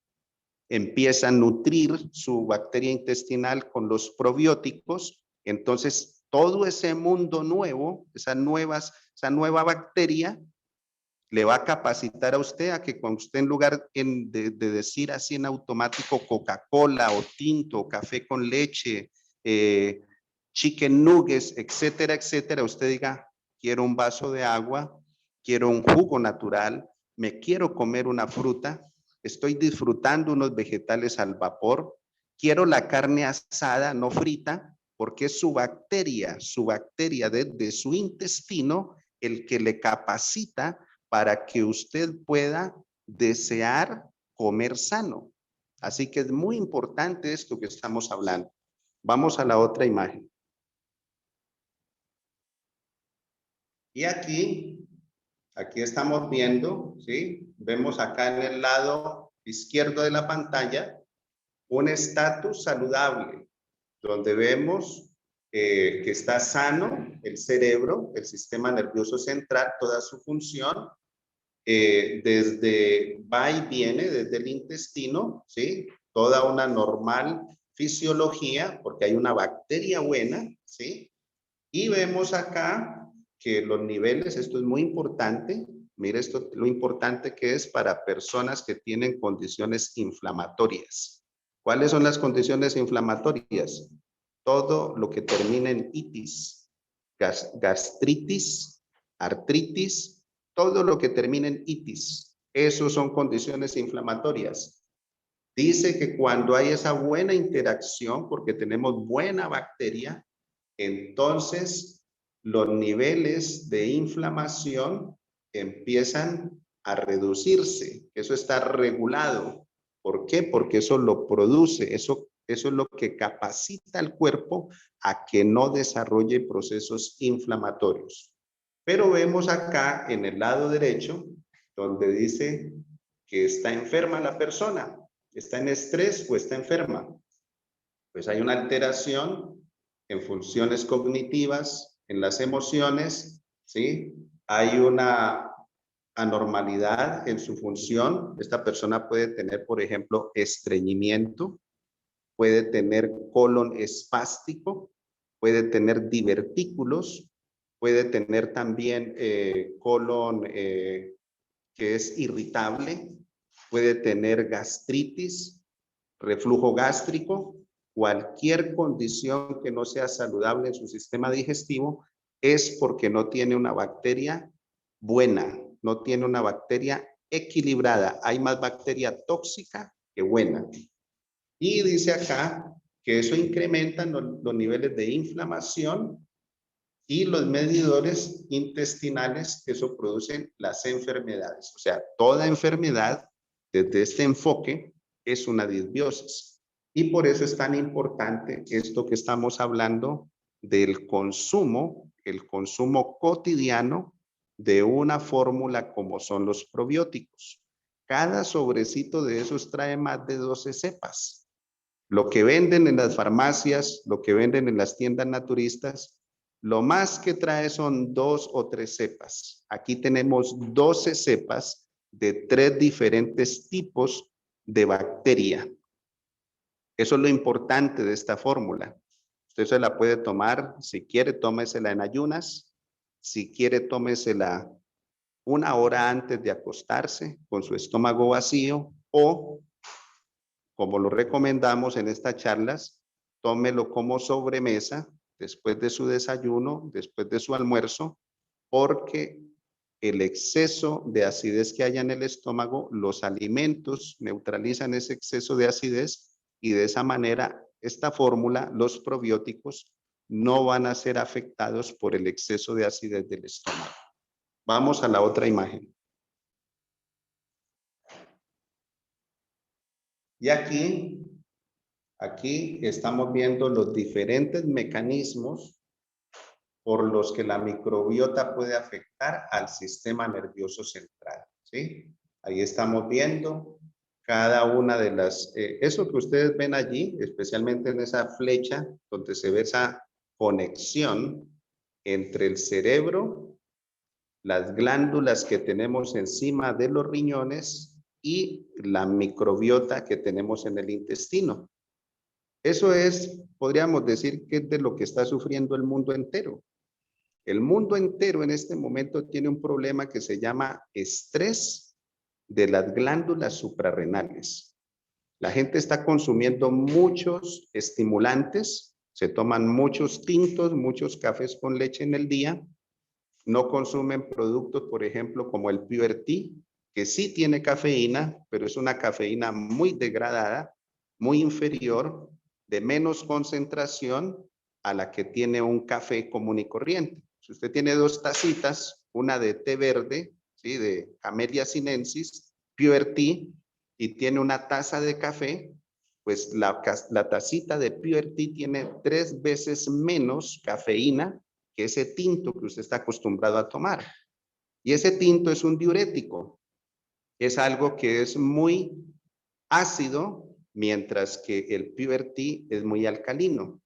[SPEAKER 2] empieza a nutrir su bacteria intestinal con los probióticos, entonces todo ese mundo nuevo, esa nueva bacteria, le va a capacitar a usted a que cuando usted en lugar de decir así en automático Coca-Cola o tinto, o café con leche, chicken nuggets, etcétera, etcétera, usted diga, quiero un vaso de agua, quiero un jugo natural, me quiero comer una fruta, estoy disfrutando unos vegetales al vapor, quiero la carne asada, no frita, porque es su bacteria desde su intestino el que le capacita para que usted pueda desear comer sano. Así que es muy importante esto que estamos hablando. Vamos a la otra imagen. Y aquí estamos viendo, ¿sí? Vemos acá en el lado izquierdo de la pantalla un estatus saludable, donde vemos que está sano el cerebro, el sistema nervioso central, toda su función, va y viene desde el intestino, ¿sí? Toda una normal fisiología, porque hay una bacteria buena, ¿sí? Y vemos acá que los niveles, esto es muy importante, mire esto, lo importante que es para personas que tienen condiciones inflamatorias. ¿Cuáles son las condiciones inflamatorias? Todo lo que termina en itis, gastritis, artritis, todo lo que termina en itis. Esos son condiciones inflamatorias. Dice que cuando hay esa buena interacción, porque tenemos buena bacteria, entonces los niveles de inflamación empiezan a reducirse. Eso está regulado. ¿Por qué? Porque eso lo produce, eso es lo que capacita al cuerpo a que no desarrolle procesos inflamatorios. Pero vemos acá en el lado derecho, donde dice que está enferma la persona, está en estrés o está enferma. Pues hay una alteración en funciones cognitivas, en las emociones, ¿sí? Hay una anormalidad en su función. Esta persona puede tener, por ejemplo, estreñimiento, puede tener colon espástico, puede tener divertículos, puede tener también colon que es irritable, puede tener gastritis, reflujo gástrico, cualquier condición que no sea saludable en su sistema digestivo es porque no tiene una bacteria buena, no tiene una bacteria equilibrada. Hay más bacteria tóxica que buena. Y dice acá que eso incrementa los niveles de inflamación y los medidores intestinales, que eso producen las enfermedades. O sea, toda enfermedad, desde este enfoque, es una disbiosis. Y por eso es tan importante esto que estamos hablando del consumo, el consumo cotidiano de una fórmula como son los probióticos. Cada sobrecito de esos trae más de 12 cepas. Lo que venden en las farmacias, lo que venden en las tiendas naturistas, lo más que trae son 2 o 3 cepas. Aquí tenemos 12 cepas de 3 diferentes tipos de bacteria. Eso es lo importante de esta fórmula. Usted se la puede tomar, si quiere, tómesela en ayunas. Si quiere, tómesela 1 hora antes de acostarse con su estómago vacío, o como lo recomendamos en estas charlas, tómelo como sobremesa después de su desayuno, después de su almuerzo, porque el exceso de acidez que haya en el estómago, los alimentos neutralizan ese exceso de acidez y de esa manera esta fórmula, los probióticos, no van a ser afectados por el exceso de acidez del estómago. Vamos a la otra imagen. Y aquí estamos viendo los diferentes mecanismos por los que la microbiota puede afectar al sistema nervioso central, ¿sí? Ahí estamos viendo cada una de las, eso que ustedes ven allí, especialmente en esa flecha, donde se ve esa conexión entre el cerebro, las glándulas que tenemos encima de los riñones y la microbiota que tenemos en el intestino. Eso es, podríamos decir, que es de lo que está sufriendo el mundo entero. El mundo entero en este momento tiene un problema que se llama estrés de las glándulas suprarrenales. La gente está consumiendo muchos estimulantes, se toman muchos tintos, muchos cafés con leche en el día, no consumen productos, por ejemplo, como el Pure Tea, que sí tiene cafeína, pero es una cafeína muy degradada, muy inferior, de menos concentración a la que tiene un café común y corriente. Si usted tiene 2 tacitas, una de té verde, ¿sí?, de Camellia sinensis, Pure Tea, y tiene una taza de café, pues la tacita de Pure Tea tiene 3 veces menos cafeína que ese tinto que usted está acostumbrado a tomar. Y ese tinto es un diurético. Es algo que es muy ácido, mientras que el Pure Tea es muy alcalino.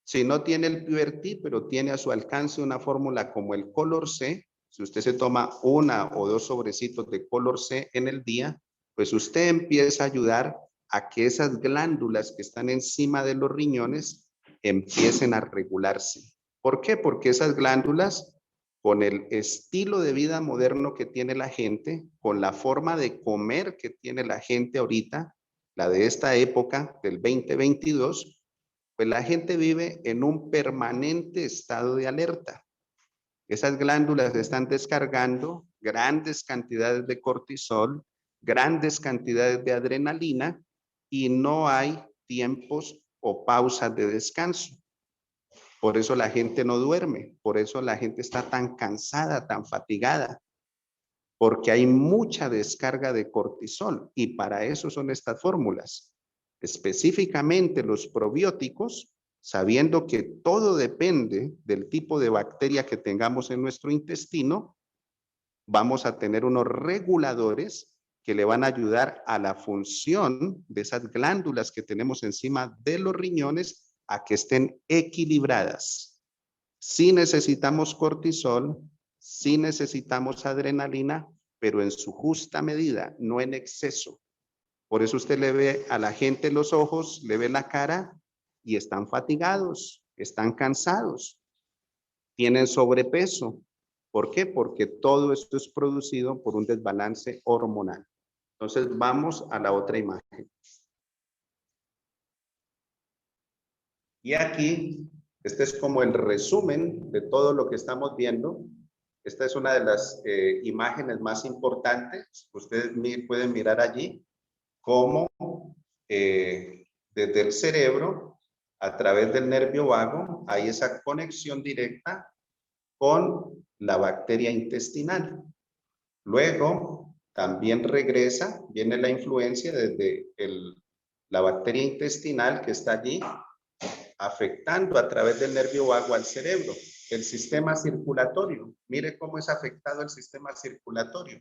[SPEAKER 2] Si no tiene el Pure Tea, pero tiene a su alcance una fórmula como el Color C, si usted se toma 1 o 2 sobrecitos de Color C en el día, pues usted empieza a ayudar a que esas glándulas que están encima de los riñones empiecen a regularse. ¿Por qué? Porque esas glándulas, con el estilo de vida moderno que tiene la gente, con la forma de comer que tiene la gente ahorita, la de esta época, del 2022, pues la gente vive en un permanente estado de alerta. Esas glándulas están descargando grandes cantidades de cortisol, grandes cantidades de adrenalina, y no hay tiempos o pausas de descanso. Por eso la gente no duerme, por eso la gente está tan cansada, tan fatigada, porque hay mucha descarga de cortisol y para eso son estas fórmulas. Específicamente los probióticos, sabiendo que todo depende del tipo de bacteria que tengamos en nuestro intestino, vamos a tener unos reguladores que le van a ayudar a la función de esas glándulas que tenemos encima de los riñones a que estén equilibradas. Sí necesitamos cortisol, sí necesitamos adrenalina, pero en su justa medida, no en exceso. Por eso usted le ve a la gente los ojos, le ve la cara y están fatigados, están cansados, tienen sobrepeso. ¿Por qué? Porque todo esto es producido por un desbalance hormonal. Entonces vamos a la otra imagen. Y aquí, este es como el resumen de todo lo que estamos viendo. Esta es una de las imágenes más importantes. Ustedes pueden mirar allí cómo desde el cerebro, a través del nervio vago, hay esa conexión directa con la bacteria intestinal. Luego, también regresa, viene la influencia desde la bacteria intestinal que está allí, afectando a través del nervio vago al cerebro. El sistema circulatorio, mire cómo es afectado el sistema circulatorio.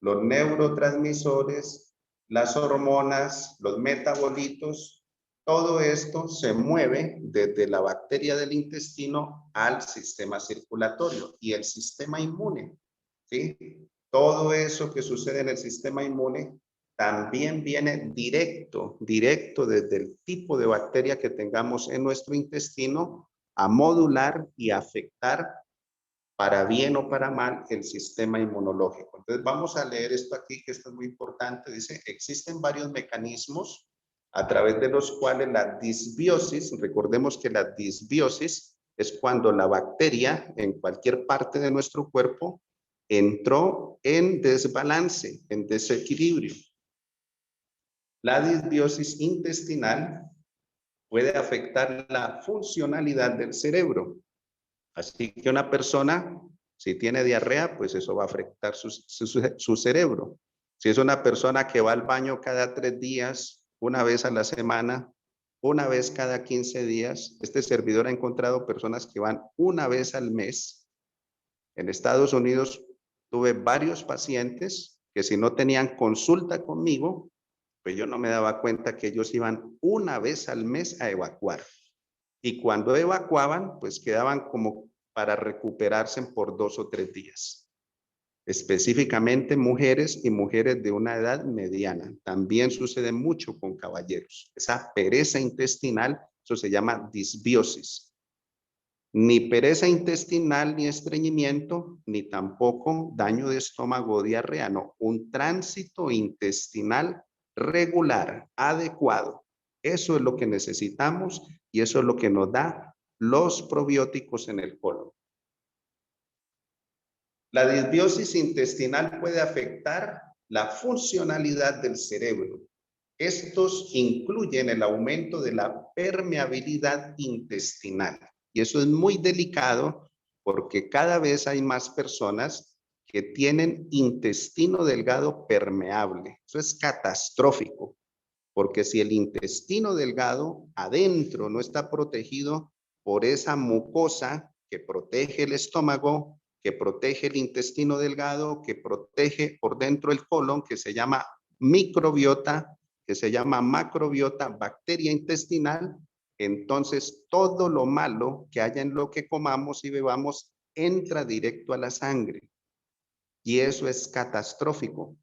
[SPEAKER 2] Los neurotransmisores, las hormonas, los metabolitos, todo esto se mueve desde la bacteria del intestino al sistema circulatorio y el sistema inmune, ¿sí? Todo eso que sucede en el sistema inmune también viene directo desde el tipo de bacteria que tengamos en nuestro intestino a modular y afectar para bien o para mal el sistema inmunológico. Entonces vamos a leer esto aquí, que esto es muy importante. Dice, existen varios mecanismos a través de los cuales la disbiosis, recordemos que la disbiosis es cuando la bacteria en cualquier parte de nuestro cuerpo entró en desbalance, en desequilibrio. La disbiosis intestinal puede afectar la funcionalidad del cerebro. Así que una persona, si tiene diarrea, pues eso va a afectar su cerebro. Si es una persona que va al baño cada 3 días, una vez a la semana, una vez cada 15 días, este servidor ha encontrado personas que van una vez al mes. En Estados Unidos tuve varios pacientes que si no tenían consulta conmigo, pues yo no me daba cuenta que ellos iban una vez al mes a evacuar. Y cuando evacuaban, pues quedaban como para recuperarse por 2 o 3 días. Específicamente mujeres y mujeres de una edad mediana. También sucede mucho con caballeros. Esa pereza intestinal, eso se llama disbiosis. Ni pereza intestinal ni estreñimiento, ni tampoco daño de estómago o diarrea, no. Un tránsito intestinal regular, adecuado. Eso es lo que necesitamos y eso es lo que nos da los probióticos en el colon. La disbiosis intestinal puede afectar la funcionalidad del cerebro. Estos incluyen el aumento de la permeabilidad intestinal. Y eso es muy delicado porque cada vez hay más personas que tienen intestino delgado permeable. Eso es catastrófico. Porque si el intestino delgado adentro no está protegido por esa mucosa que protege el estómago, que protege el intestino delgado, que protege por dentro el colon, que se llama microbiota, que se llama macrobiota, bacteria intestinal, entonces todo lo malo que haya en lo que comamos y bebamos entra directo a la sangre. Y eso es catastrófico.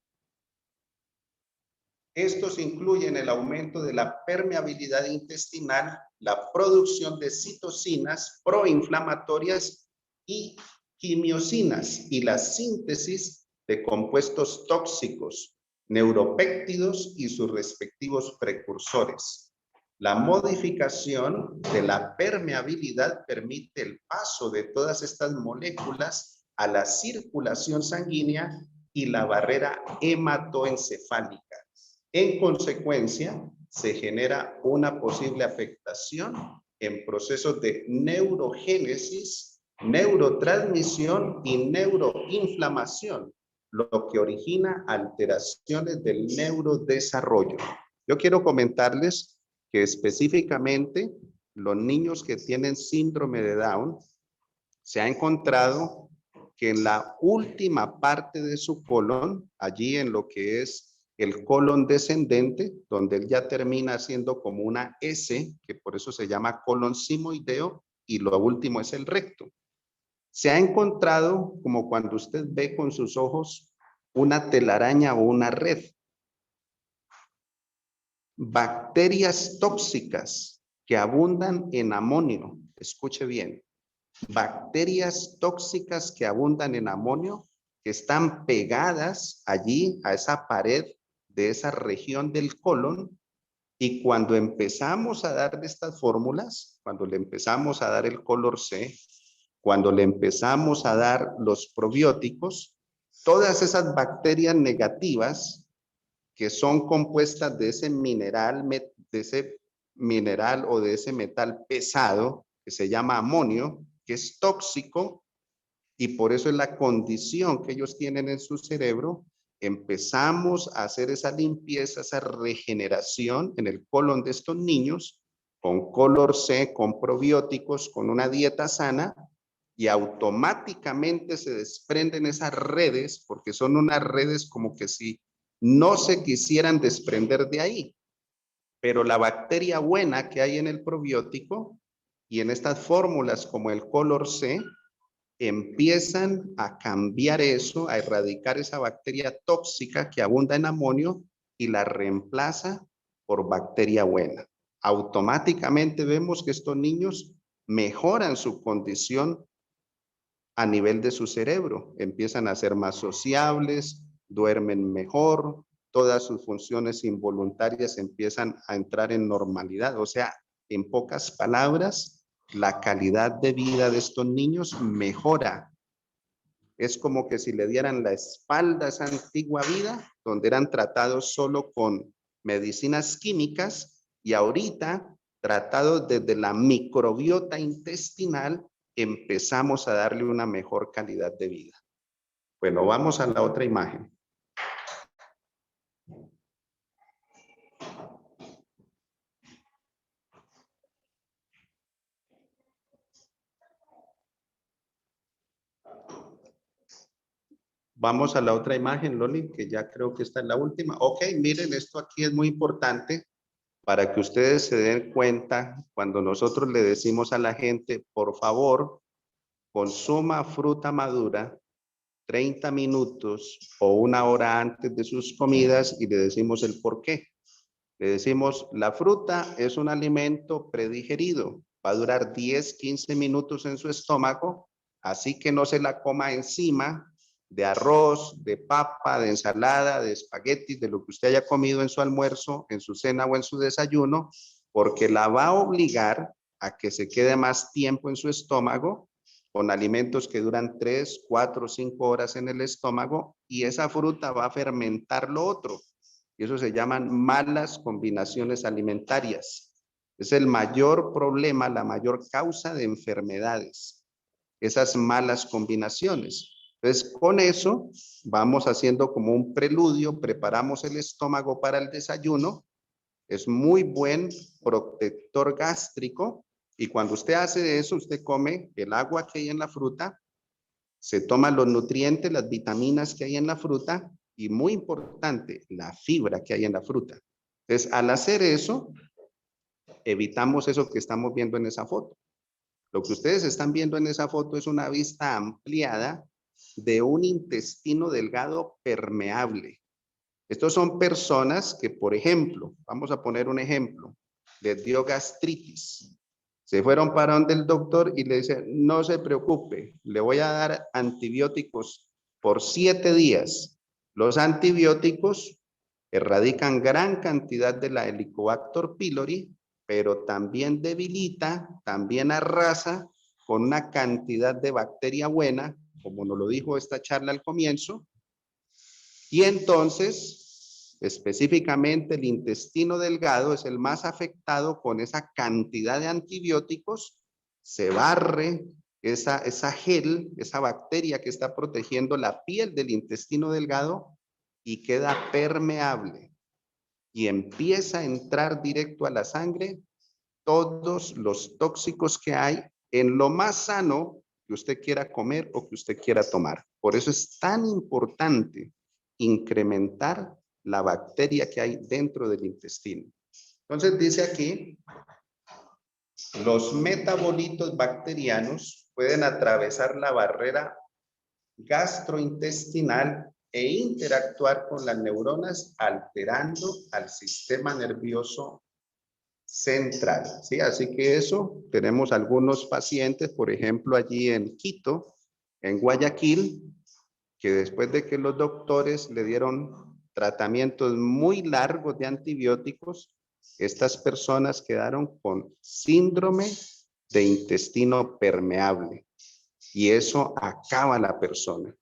[SPEAKER 2] Estos incluyen el aumento de la permeabilidad intestinal, la producción de citocinas proinflamatorias y quimiosinas y la síntesis de compuestos tóxicos, neuropéptidos y sus respectivos precursores. La modificación de la permeabilidad permite el paso de todas estas moléculas a la circulación sanguínea y la barrera hematoencefálica. En consecuencia, se genera una posible afectación en procesos de neurogénesis, neurotransmisión y neuroinflamación, lo que origina alteraciones del neurodesarrollo. Yo quiero comentarles que específicamente los niños que tienen síndrome de Down, se ha encontrado que en la última parte de su colon, allí en lo que es el colon descendente, donde él ya termina siendo como una S, que por eso se llama colon simoideo, y lo último es el recto. Se ha encontrado como cuando usted ve con sus ojos una telaraña o una red. Bacterias tóxicas que abundan en amonio, escuche bien, bacterias tóxicas que abundan en amonio, que están pegadas allí a esa pared de esa región del colon, y cuando empezamos a dar estas fórmulas, cuando le empezamos a dar el color C, cuando le empezamos a dar los probióticos, todas esas bacterias negativas que son compuestas de ese mineral o de ese metal pesado que se llama amonio, que es tóxico, y por eso es la condición que ellos tienen en su cerebro. Empezamos a hacer esa limpieza, esa regeneración en el colon de estos niños con color C, con probióticos, con una dieta sana, y automáticamente se desprenden esas redes, porque son unas redes como que si no se quisieran desprender de ahí. Pero la bacteria buena que hay en el probiótico y en estas fórmulas como el color C, empiezan a cambiar eso, a erradicar esa bacteria tóxica que abunda en amonio y la reemplaza por bacteria buena. Automáticamente vemos que estos niños mejoran su condición a nivel de su cerebro, empiezan a ser más sociables, duermen mejor, todas sus funciones involuntarias empiezan a entrar en normalidad. O sea, en pocas palabras, la calidad de vida de estos niños mejora. Es como que si le dieran la espalda a esa antigua vida, donde eran tratados solo con medicinas químicas, y ahorita tratados desde la microbiota intestinal, empezamos a darle una mejor calidad de vida. Bueno, vamos a la otra imagen. Vamos a la otra imagen, Loli, que ya creo que esta es la última. Ok, miren, esto aquí es muy importante para que ustedes se den cuenta cuando nosotros le decimos a la gente, por favor, consuma fruta madura 30 minutos o una hora antes de sus comidas, y le decimos el por qué. Le decimos, la fruta es un alimento predigerido, va a durar 10, 15 minutos en su estómago, así que no se la coma encima de arroz, de papa, de ensalada, de espaguetis, de lo que usted haya comido en su almuerzo, en su cena o en su desayuno, porque la va a obligar a que se quede más tiempo en su estómago con alimentos que duran 3, 4, 5 horas en el estómago, y esa fruta va a fermentar lo otro. Y eso se llaman malas combinaciones alimentarias. Es el mayor problema, la mayor causa de enfermedades, esas malas combinaciones. Entonces, con eso vamos haciendo como un preludio, preparamos el estómago para el desayuno. Es muy buen protector gástrico, y cuando usted hace eso, usted come el agua que hay en la fruta, se toman los nutrientes, las vitaminas que hay en la fruta, y muy importante, la fibra que hay en la fruta. Entonces, al hacer eso, evitamos eso que estamos viendo en esa foto. Lo que ustedes están viendo en esa foto es una vista ampliada de un intestino delgado permeable. Estos son personas que, por ejemplo, vamos a poner un ejemplo, les dio gastritis. Se fueron para donde el doctor y le dice, no se preocupe, le voy a dar antibióticos por 7 días. Los antibióticos erradican gran cantidad de la Helicobacter pylori, pero también debilita, también arrasa con una cantidad de bacteria buena, como nos lo dijo esta charla al comienzo, y entonces específicamente el intestino delgado, es el más afectado con esa cantidad de antibióticos. Se barre esa gel, esa bacteria que está protegiendo la piel del intestino delgado y queda permeable. Y empieza a entrar directo a la sangre todos los tóxicos que hay en lo más sano que usted quiera comer o que usted quiera tomar. Por eso es tan importante incrementar la bacteria que hay dentro del intestino. Entonces dice aquí, los metabolitos bacterianos pueden atravesar la barrera gastrointestinal e interactuar con las neuronas alterando al sistema nervioso central, ¿sí? Así que eso, tenemos algunos pacientes, por ejemplo, allí en Quito, en Guayaquil, que después de que los doctores le dieron tratamientos muy largos de antibióticos, estas personas quedaron con síndrome de intestino permeable y eso acaba a la persona.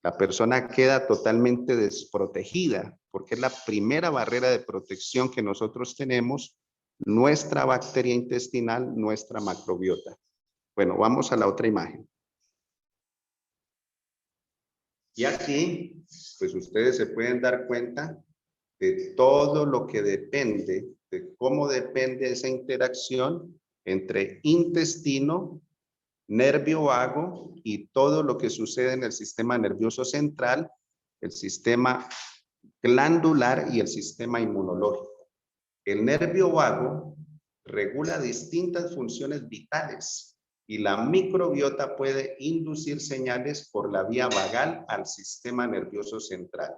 [SPEAKER 2] La persona queda totalmente desprotegida porque es la primera barrera de protección que nosotros tenemos, nuestra bacteria intestinal, nuestra macrobiota. Bueno, vamos a la otra imagen. Y aquí, pues ustedes se pueden dar cuenta de todo lo que depende, de cómo depende esa interacción entre intestino, nervio vago y todo lo que sucede en el sistema nervioso central, el sistema glandular y el sistema inmunológico. El nervio vago regula distintas funciones vitales y la microbiota puede inducir señales por la vía vagal al sistema nervioso central.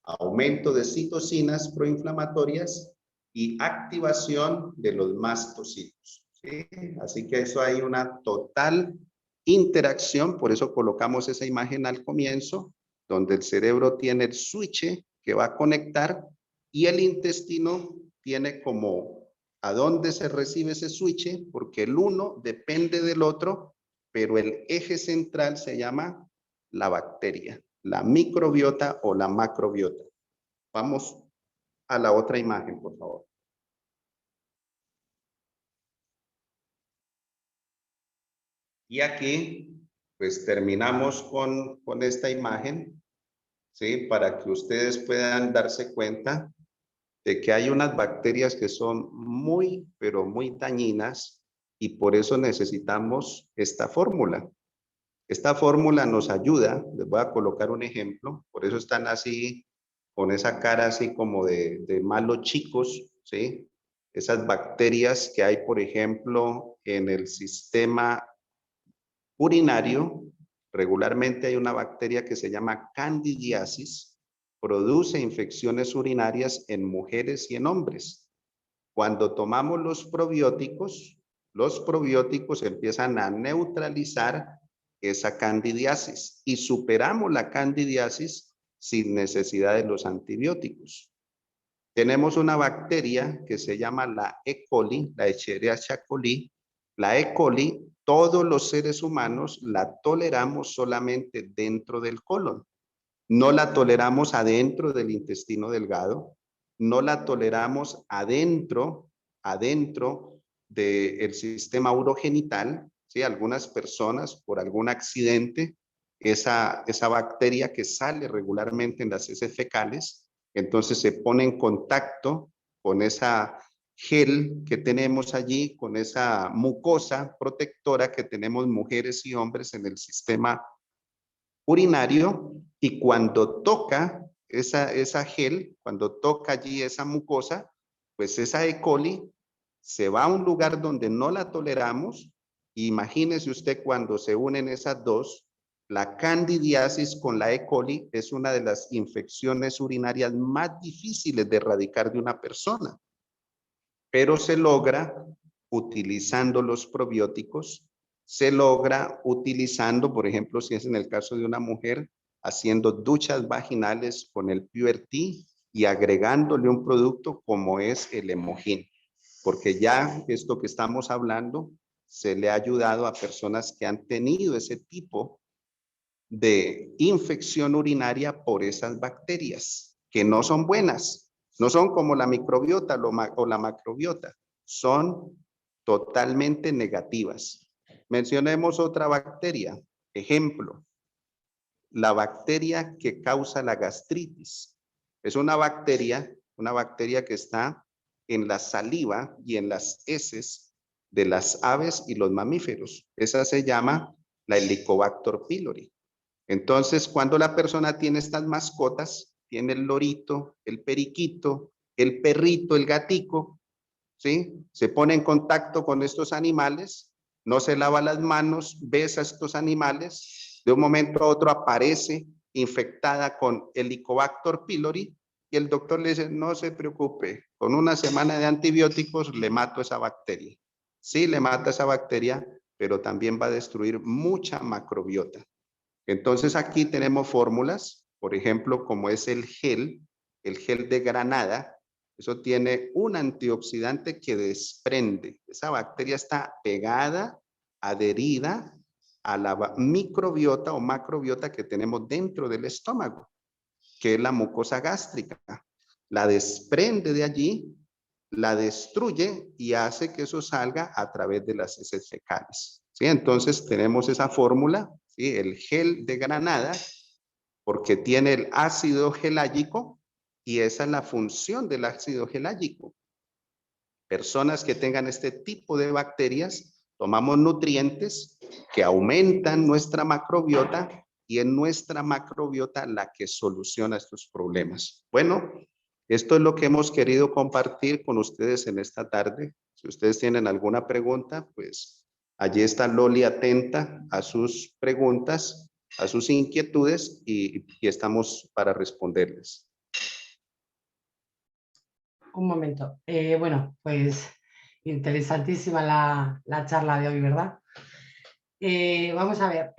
[SPEAKER 2] Aumento de citocinas proinflamatorias y activación de los mastocitos. ¿Sí? Así que eso hay una total interacción, por eso colocamos esa imagen al comienzo, donde el cerebro tiene el switch que va a conectar y el intestino tiene como a dónde se recibe ese switch, porque el uno depende del otro, pero el eje central se llama la bacteria, la microbiota o la macrobiota. Vamos a la otra imagen, por favor. Y aquí, pues terminamos con esta imagen, ¿sí? Para que ustedes puedan darse cuenta de que hay unas bacterias que son muy, pero muy dañinas y por eso necesitamos esta fórmula. Esta fórmula nos ayuda, les voy a colocar un ejemplo, por eso están así, con esa cara así como de malos chicos, ¿sí? Esas bacterias que hay, por ejemplo, en el sistema urinario, regularmente hay una bacteria que se llama candidiasis, produce infecciones urinarias en mujeres y en hombres. Cuando tomamos los probióticos empiezan a neutralizar esa candidiasis y superamos la candidiasis sin necesidad de los antibióticos. Tenemos una bacteria que se llama la E. coli, la Escherichia coli. La E. coli, todos los seres humanos la toleramos solamente dentro del colon. No la toleramos adentro del intestino delgado, no la toleramos adentro del sistema urogenital, ¿sí? Algunas personas por algún accidente, esa bacteria que sale regularmente en las heces fecales, entonces se pone en contacto con esa gel que tenemos allí, con esa mucosa protectora que tenemos mujeres y hombres en el sistema urinario, y cuando toca esa gel, cuando toca allí esa mucosa, pues esa E. coli se va a un lugar donde no la toleramos. Imagínese usted cuando se unen esas dos, la candidiasis con la E. coli es una de las infecciones urinarias más difíciles de erradicar de una persona, pero se logra utilizando los probióticos, se logra utilizando, por ejemplo, si es en el caso de una mujer, haciendo duchas vaginales con el PureT y agregándole un producto como es el Hemogin, porque ya esto que estamos hablando se le ha ayudado a personas que han tenido ese tipo de infección urinaria por esas bacterias. que no son buenas, no son como la microbiota o la macrobiota, son totalmente negativas. Mencionemos otra bacteria, ejemplo, la bacteria que causa la gastritis. Es una bacteria que está en la saliva y en las heces de las aves y los mamíferos. Esa se llama la Helicobacter pylori. Entonces, cuando la persona tiene estas mascotas, tiene el lorito, el periquito, el perrito, el gatico, ¿sí? Se pone en contacto con estos animales, no se lava las manos, besa a estos animales, de un momento a otro aparece infectada con Helicobacter pylori y el doctor le dice, no se preocupe, con una semana de antibióticos le mato esa bacteria. Sí, le mata esa bacteria, pero también va a destruir mucha macrobiota. Entonces aquí tenemos fórmulas, por ejemplo, como es el gel de granada. Eso tiene un antioxidante que desprende. Esa bacteria está pegada, adherida a la microbiota o macrobiota que tenemos dentro del estómago, que es la mucosa gástrica. La desprende de allí, la destruye y hace que eso salga a través de las heces fecales. ¿Sí? Entonces tenemos esa fórmula, ¿sí? El gel de granada, porque tiene el ácido gelágico y esa es la función del ácido gelágico. Personas que tengan este tipo de bacterias, tomamos nutrientes que aumentan nuestra macrobiota y en nuestra macrobiota la que soluciona estos problemas. Bueno, esto es lo que hemos querido compartir con ustedes en esta tarde. Si ustedes tienen alguna pregunta, pues allí está Loli atenta a sus preguntas, a sus inquietudes y estamos para responderles.
[SPEAKER 1] Un momento. Bueno, pues interesantísima la charla de hoy, ¿verdad? Vamos a ver.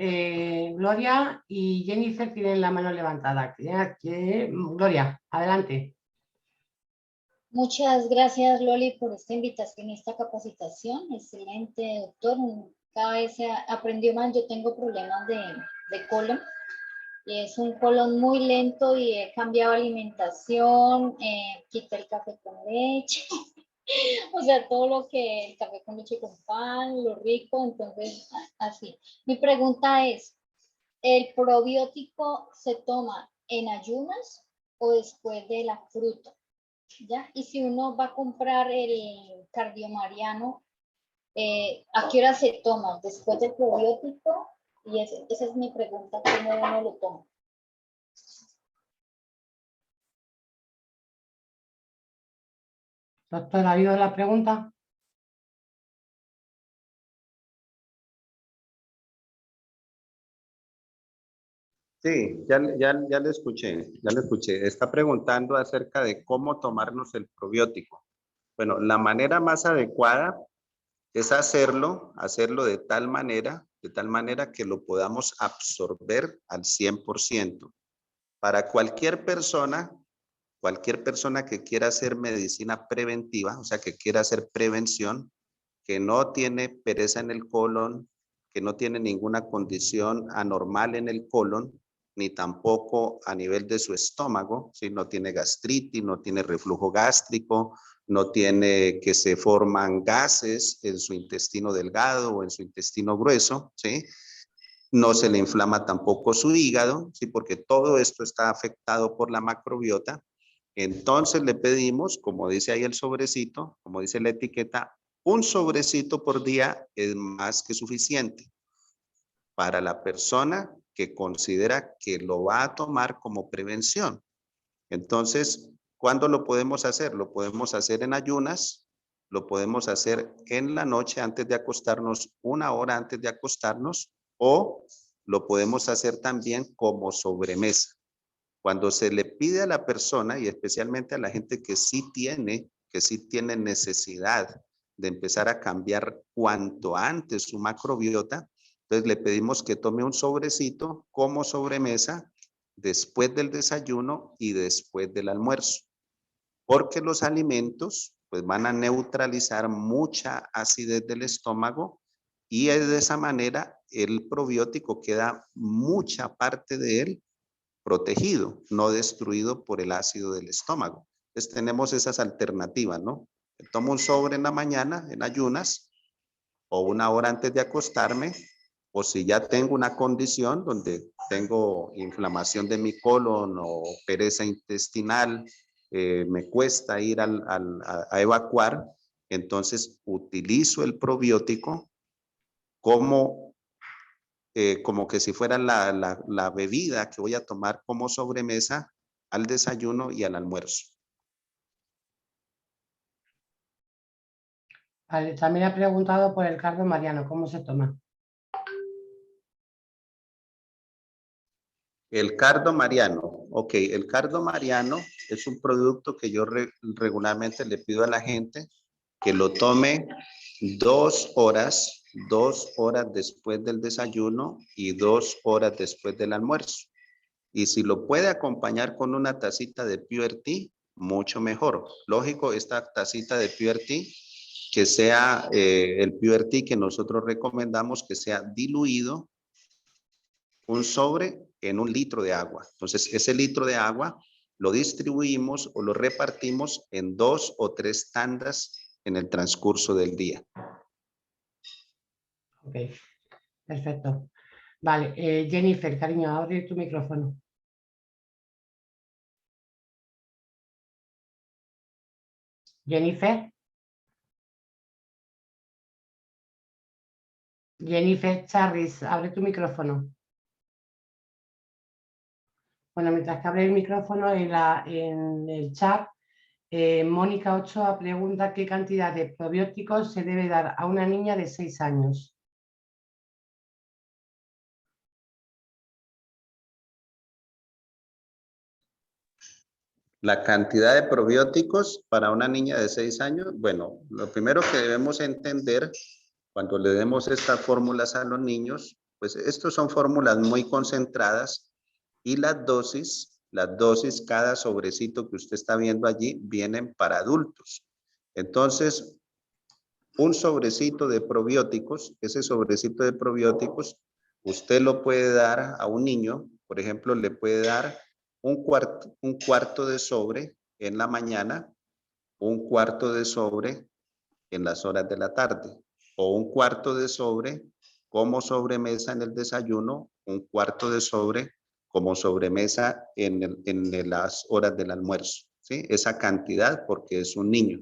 [SPEAKER 1] Gloria y Jennifer tienen la mano levantada. Gloria, adelante.
[SPEAKER 3] Muchas gracias, Loli, por esta invitación y esta capacitación. Excelente, doctor. Cada vez se aprendió más. Yo tengo problemas de colon. Y es un colon muy lento y he cambiado alimentación, quité el café con leche. O sea, todo lo que el café con leche con pan, lo rico, entonces así. Mi pregunta es, ¿el probiótico se toma en ayunas o después de la fruta? ¿Ya? Y si uno va a comprar el cardiomariano, ¿a qué hora se toma? ¿Después del probiótico? Y esa es mi pregunta, ¿cómo uno lo toma?
[SPEAKER 1] Doctor, ¿ha habido la pregunta?
[SPEAKER 2] Sí, ya le escuché, ya le escuché. Está preguntando acerca de cómo tomarnos el probiótico. Bueno, la manera más adecuada es hacerlo de tal manera que lo podamos absorber al 100%. Para cualquier persona que quiera hacer medicina preventiva, o sea, que quiera hacer prevención, que no tiene pereza en el colon, que no tiene ninguna condición anormal en el colon, ni tampoco a nivel de su estómago, ¿sí? No tiene gastritis, no tiene reflujo gástrico, no tiene que se forman gases en su intestino delgado o en su intestino grueso, ¿sí? No se le inflama tampoco su hígado, ¿sí? Porque todo esto está afectado por la macrobiota. Entonces le pedimos, como dice ahí el sobrecito, como dice la etiqueta, un sobrecito por día es más que suficiente para la persona que considera que lo va a tomar como prevención. Entonces, ¿cuándo lo podemos hacer? Lo podemos hacer en ayunas, lo podemos hacer en la noche antes de acostarnos, 1 hora antes de acostarnos, o lo podemos hacer también como sobremesa. Cuando se le pide a la persona y especialmente a la gente que sí tiene necesidad de empezar a cambiar cuanto antes su macrobiota, entonces le pedimos que tome un sobrecito como sobremesa después del desayuno y después del almuerzo, porque los alimentos pues van a neutralizar mucha acidez del estómago y de esa manera el probiótico queda mucha parte de él protegido, no destruido por el ácido del estómago. Entonces tenemos esas alternativas, ¿no? Tomo un sobre en la mañana, en ayunas, o 1 hora antes de acostarme, o si ya tengo una condición donde tengo inflamación de mi colon o pereza intestinal, me cuesta ir a evacuar, entonces utilizo el probiótico como que si fuera la bebida que voy a tomar como sobremesa al desayuno y al almuerzo.
[SPEAKER 1] Vale, también ha preguntado por el cardo mariano, ¿cómo se toma?
[SPEAKER 2] El cardo mariano. Ok, el cardo mariano es un producto que yo regularmente le pido a la gente que lo tome 2 horas después del desayuno y 2 horas después del almuerzo. Y si lo puede acompañar con una tacita de Pure Tea, mucho mejor. Lógico, esta tacita de Pure Tea, que sea el Pure Tea que nosotros recomendamos que sea diluido un sobre en 1 litro de agua. Entonces, ese litro de agua lo distribuimos o lo repartimos en 2 o 3 tandas en el transcurso del día.
[SPEAKER 1] Ok, perfecto. Vale, Jennifer, cariño, abre tu micrófono. Jennifer. Jennifer Charris, abre tu micrófono. Bueno, mientras que abre el micrófono en el chat, Mónica Ochoa pregunta qué cantidad de probióticos se debe dar a una niña de 6 años.
[SPEAKER 2] La cantidad de probióticos para una niña de 6 años, bueno, lo primero que debemos entender cuando le demos estas fórmulas a los niños, pues estos son fórmulas muy concentradas y las dosis, cada sobrecito que usted está viendo allí, vienen para adultos. Entonces, un sobrecito de probióticos, ese sobrecito de probióticos, usted lo puede dar a un niño, por ejemplo, le puede dar un cuarto de sobre en la mañana, un cuarto de sobre en las horas de la tarde, o un cuarto de sobre como sobremesa en el desayuno, un cuarto de sobre como sobremesa en las horas del almuerzo, ¿sí? Esa cantidad porque es un niño.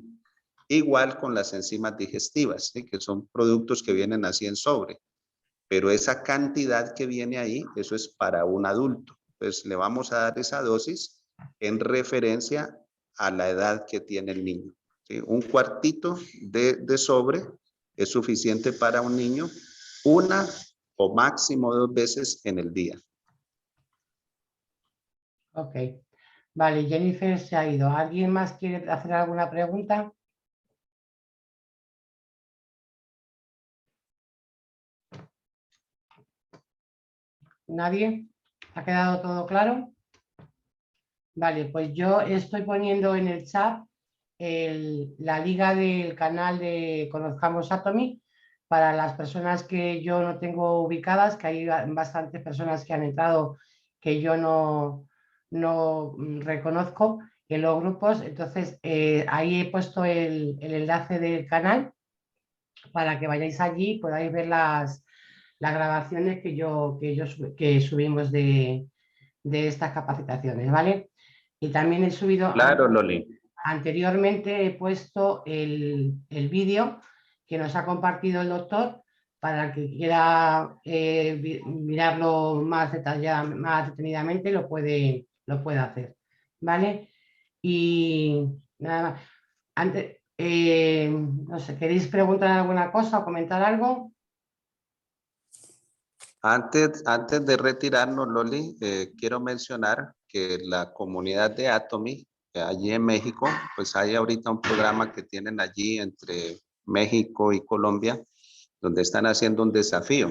[SPEAKER 2] Igual con las enzimas digestivas, ¿sí? Que son productos que vienen así en sobre, pero esa cantidad que viene ahí, eso es para un adulto. Pues le vamos a dar esa dosis en referencia a la edad que tiene el niño, ¿sí? Un cuartito de sobre es suficiente para un niño 1 o máximo 2 veces en el día.
[SPEAKER 1] Ok, vale, Jennifer se ha ido. ¿Alguien más quiere hacer alguna pregunta? ¿Nadie? ¿Ha quedado todo claro? Vale, pues yo estoy poniendo en el chat la liga del canal de Conozcamos Atomy para las personas que yo no tengo ubicadas, que hay bastantes personas que han entrado que yo no reconozco en los grupos. Entonces, ahí he puesto el enlace del canal para que vayáis allí y podáis ver las grabaciones que subimos de estas capacitaciones, ¿vale? Y también he subido,
[SPEAKER 2] Claro, Loli.
[SPEAKER 1] anteriormente he puesto el vídeo que nos ha compartido el doctor para el que quiera mirarlo más detallado, más detenidamente, lo puede hacer, ¿vale? Y nada más. Antes, no sé, ¿queréis preguntar alguna cosa o comentar algo?
[SPEAKER 2] Antes de retirarnos, Loli, quiero mencionar que la comunidad de Atomy, allí en México, pues hay ahorita un programa que tienen allí entre México y Colombia, donde están haciendo un desafío.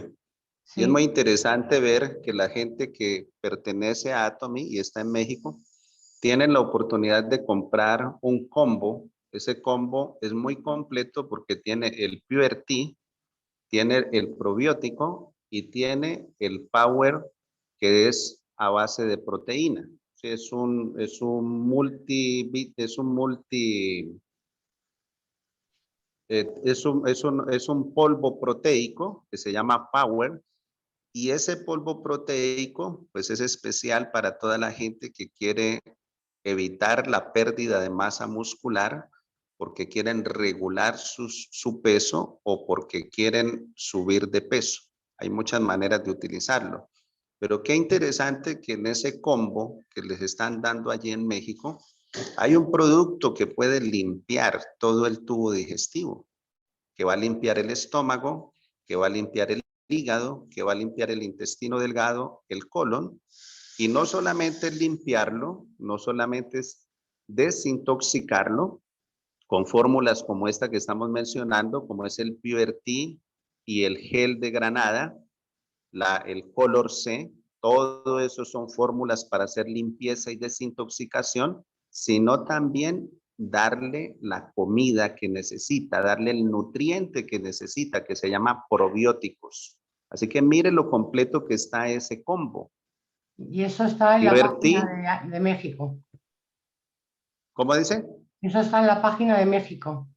[SPEAKER 2] Y es
[SPEAKER 1] Sí,
[SPEAKER 2] muy interesante ver que la gente que pertenece a Atomy y está en México, tienen la oportunidad de comprar un combo. Ese combo es muy completo porque tiene el Pure Tea, tiene el probiótico y tiene el Power, que es a base de proteína. Sí, es un polvo proteico que se llama Power, y ese polvo proteico pues es especial para toda la gente que quiere evitar la pérdida de masa muscular, porque quieren regular su peso o porque quieren subir de peso. Hay muchas maneras de utilizarlo. Pero qué interesante que en ese combo que les están dando allí en México, hay un producto que puede limpiar todo el tubo digestivo, que va a limpiar el estómago, que va a limpiar el hígado, que va a limpiar el intestino delgado, el colon, y no solamente es limpiarlo, no solamente es desintoxicarlo con fórmulas como esta que estamos mencionando, como es el Pure Tea y el gel de granada, el Color C, todo eso son fórmulas para hacer limpieza y desintoxicación, sino también darle la comida que necesita, darle el nutriente que necesita, que se llama probióticos. Así que mire lo completo que está ese combo.
[SPEAKER 1] Y eso está en la
[SPEAKER 2] Pure
[SPEAKER 1] página
[SPEAKER 2] Tea,
[SPEAKER 1] de México.
[SPEAKER 2] ¿cómo dice?
[SPEAKER 1] Eso está en la página de México.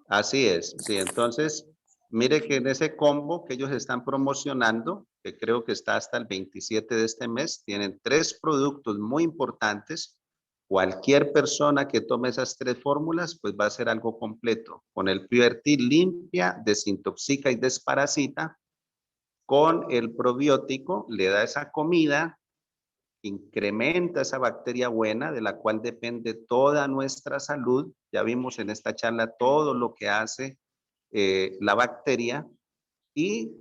[SPEAKER 2] Así es, sí, entonces, mire que en ese combo que ellos están promocionando, que creo que está hasta el 27 de este mes, tienen 3 productos muy importantes. Cualquier persona que tome esas 3 fórmulas, pues va a ser algo completo. Con el Pure Tea limpia, desintoxica y desparasita. Con el probiótico le da esa comida, incrementa esa bacteria buena de la cual depende toda nuestra salud. Ya vimos en esta charla todo lo que hace la bacteria, y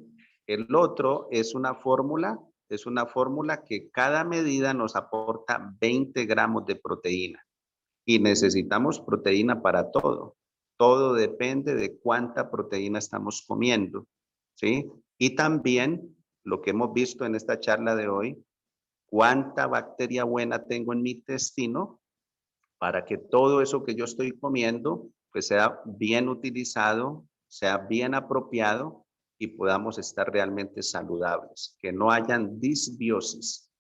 [SPEAKER 2] el otro es una fórmula que cada medida nos aporta 20 gramos de proteína, y necesitamos proteína para todo. Todo depende de cuánta proteína estamos comiendo, ¿sí? Y también lo que hemos visto en esta charla de hoy, cuánta bacteria buena tengo en mi intestino para que todo eso que yo estoy comiendo pues sea bien utilizado, sea bien apropiado y podamos estar realmente saludables, que no hayan disbiosis.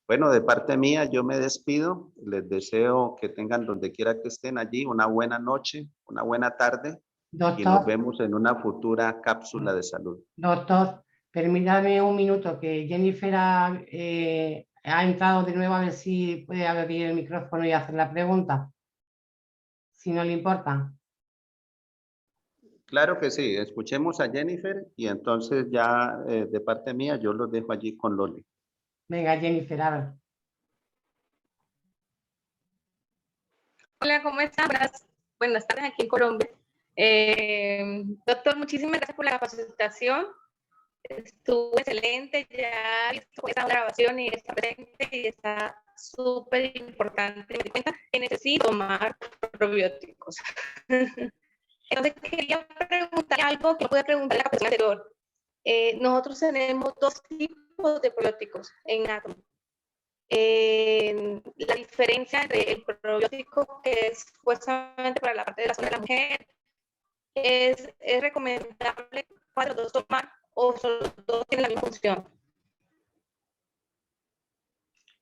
[SPEAKER 2] Bueno, de parte mía yo me despido, les deseo que tengan donde quiera que estén allí una buena noche, una buena tarde, y nos
[SPEAKER 1] Doctor,
[SPEAKER 2] vemos en una futura cápsula de salud.
[SPEAKER 1] doctor, permítame un minuto que Jennifer ha entrado de nuevo, a ver si puede abrir el micrófono y hacer la pregunta, si no le importa.
[SPEAKER 2] Claro que sí, escuchemos a Jennifer y entonces ya de parte mía yo los dejo allí con Loli.
[SPEAKER 1] Venga, Jennifer, a ver.
[SPEAKER 4] Hola, ¿cómo están? Buenas tardes aquí en Colombia. Doctor, muchísimas gracias por la capacitación. Estuvo excelente, ya he visto esa grabación y está presente y está súper importante. Me di cuenta que necesito tomar probióticos. Entonces, quería preguntar algo que no pude preguntar en la capacitación anterior. Nosotros tenemos 2 tipos de probióticos en Atom. La diferencia entre el probiótico que es supuestamente para la parte de la zona de la mujer, es recomendable para los dos tomar o solo los dos tienen la misma función.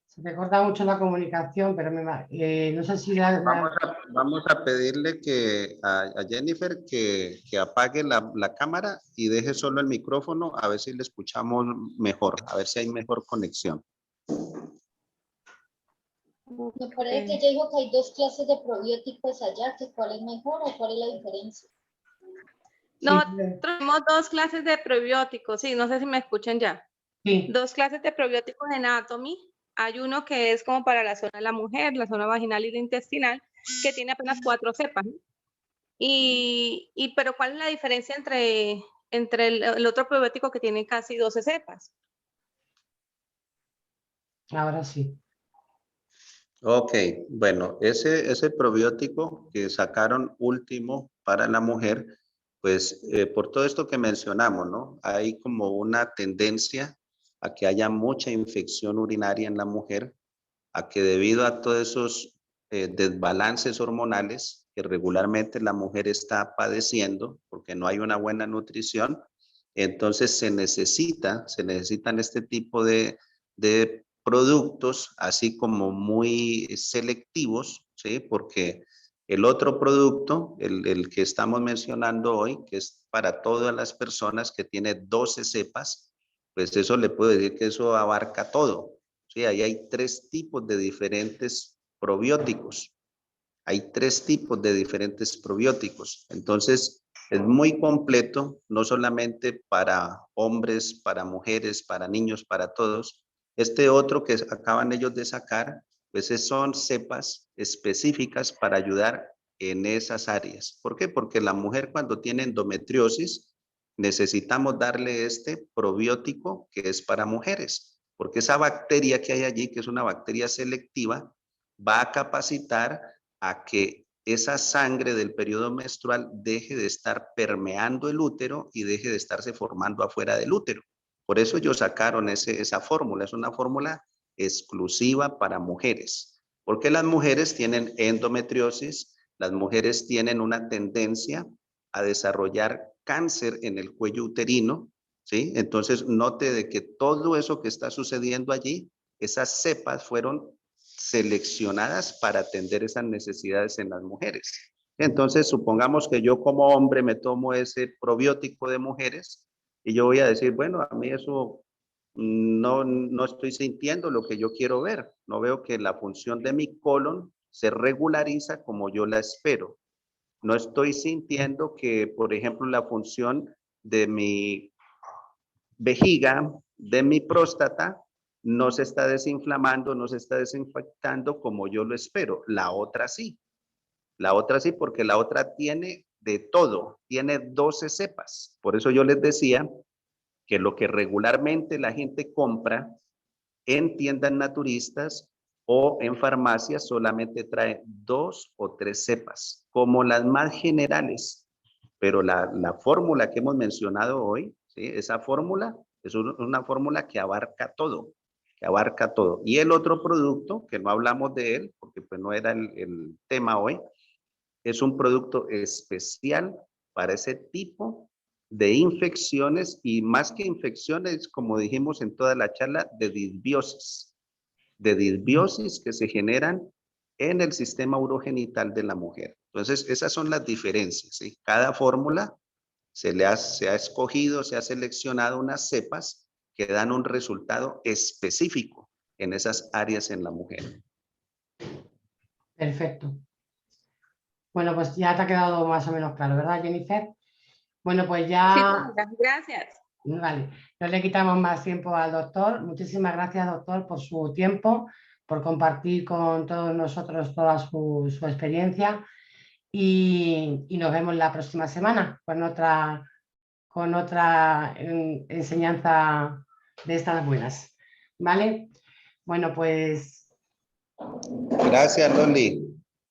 [SPEAKER 1] Se te corta mucho la comunicación, pero no sé si
[SPEAKER 2] Vamos a pedirle a Jennifer que apague la cámara y deje solo el micrófono, a ver si le escuchamos mejor, a ver si hay mejor conexión.
[SPEAKER 3] Me parece que ella dijo que hay 2 clases de probióticos allá, que cuál es mejor o cuál es la diferencia.
[SPEAKER 4] No, tenemos 2 clases de probióticos, sí, no sé si me escuchan ya.
[SPEAKER 1] Sí.
[SPEAKER 4] 2 clases de probióticos en Atomy. Hay uno que es como para la zona de la mujer, la zona vaginal y la intestinal, que tiene apenas 4 cepas. Pero ¿cuál es la diferencia entre el otro probiótico que tiene casi 12 cepas?
[SPEAKER 1] Ahora sí.
[SPEAKER 2] Ok, bueno, ese probiótico que sacaron último para la mujer, pues por todo esto que mencionamos, ¿no? Hay como una tendencia a que haya mucha infección urinaria en la mujer, a que debido a todos esos desbalances hormonales que regularmente la mujer está padeciendo, porque no hay una buena nutrición, entonces se necesitan este tipo de de productos, así como muy selectivos, ¿sí? Porque el otro producto, el que estamos mencionando hoy, que es para todas las personas, que tiene 12 cepas, pues eso le puedo decir que eso abarca todo. Sí, ahí hay 3 tipos de diferentes probióticos. Hay 3 tipos de diferentes probióticos. Entonces, es muy completo, no solamente para hombres, para mujeres, para niños, para todos. Este otro que acaban ellos de sacar, pues son cepas específicas para ayudar en esas áreas. ¿Por qué? Porque la mujer cuando tiene endometriosis, necesitamos darle este probiótico que es para mujeres, porque esa bacteria que hay allí, que es una bacteria selectiva, va a capacitar a que esa sangre del periodo menstrual deje de estar permeando el útero y deje de estarse formando afuera del útero. Por eso ellos sacaron esa fórmula, es una fórmula exclusiva para mujeres, porque las mujeres tienen endometriosis, las mujeres tienen una tendencia a desarrollar cáncer en el cuello uterino, ¿sí? Entonces note de que todo eso que está sucediendo allí, esas cepas fueron seleccionadas para atender esas necesidades en las mujeres. Entonces, supongamos que yo como hombre me tomo ese probiótico de mujeres y yo voy a decir, bueno, a mí eso no estoy sintiendo lo que yo quiero ver. No veo que la función de mi colon se regulariza como yo la espero. No estoy sintiendo que, por ejemplo, la función de mi vejiga, de mi próstata, no se está desinflamando, no se está desinfectando como yo lo espero. La otra sí. La otra sí, porque la otra tiene de todo. Tiene 12 cepas. Por eso yo les decía que lo que regularmente la gente compra en tiendas naturistas o en farmacias solamente trae 2 o 3 cepas, como las más generales. Pero la fórmula que hemos mencionado hoy, ¿sí? Esa fórmula es una fórmula que abarca todo, que abarca todo. Y el otro producto, que no hablamos de él, porque pues no era el tema hoy, es un producto especial para ese tipo de infecciones y más que infecciones, como dijimos en toda la charla, de disbiosis que se generan en el sistema urogenital de la mujer. Entonces, esas son las diferencias, ¿sí? Cada fórmula se ha escogido, se ha seleccionado unas cepas que dan un resultado específico en esas áreas en la mujer.
[SPEAKER 1] Perfecto. Bueno, pues ya te ha quedado más o menos claro, ¿verdad, Jennifer? Bueno, pues ya...
[SPEAKER 4] Sí, gracias.
[SPEAKER 1] Vale, no le quitamos más tiempo al doctor. Muchísimas gracias, doctor, por su tiempo, por compartir con todos nosotros toda su experiencia y nos vemos la próxima semana con otra enseñanza de estas buenas. ¿Vale? Bueno, pues...
[SPEAKER 2] Gracias, Loli.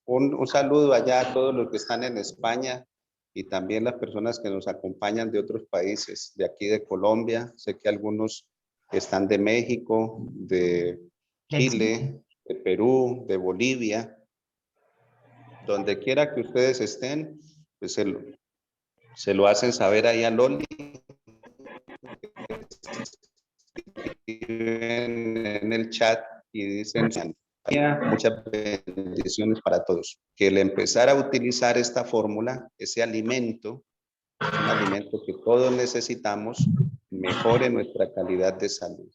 [SPEAKER 2] Un saludo allá a todos los que están en España y también las personas que nos acompañan de otros países, de aquí de Colombia. Sé que algunos están de México, de Chile, de Perú, de Bolivia. Donde quiera que ustedes estén, pues se lo hacen saber ahí a Loli. En el chat y dicen muchas bendiciones para todos. Que el empezar a utilizar esta fórmula, ese alimento, es un alimento que todos necesitamos, mejore nuestra calidad de salud.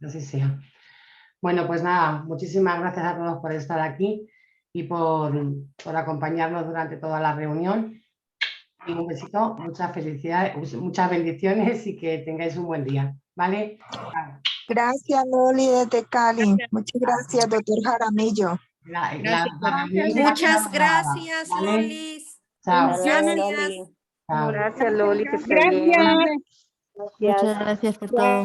[SPEAKER 1] Así sea. Bueno, pues nada, muchísimas gracias a todos por estar aquí y por acompañarnos durante toda la reunión. Y un besito, muchas felicidades, muchas bendiciones y que tengáis un buen día. ¿Vale?
[SPEAKER 5] Gracias, Loli, desde Cali. Muchas gracias, doctor Jaramillo.
[SPEAKER 6] Muchas gracias,
[SPEAKER 1] ¿vale?
[SPEAKER 6] Loli.
[SPEAKER 1] Chao.
[SPEAKER 6] Gracias.
[SPEAKER 1] Chao.
[SPEAKER 4] Gracias, Loli, que esté bien.
[SPEAKER 7] Muchas gracias por todo.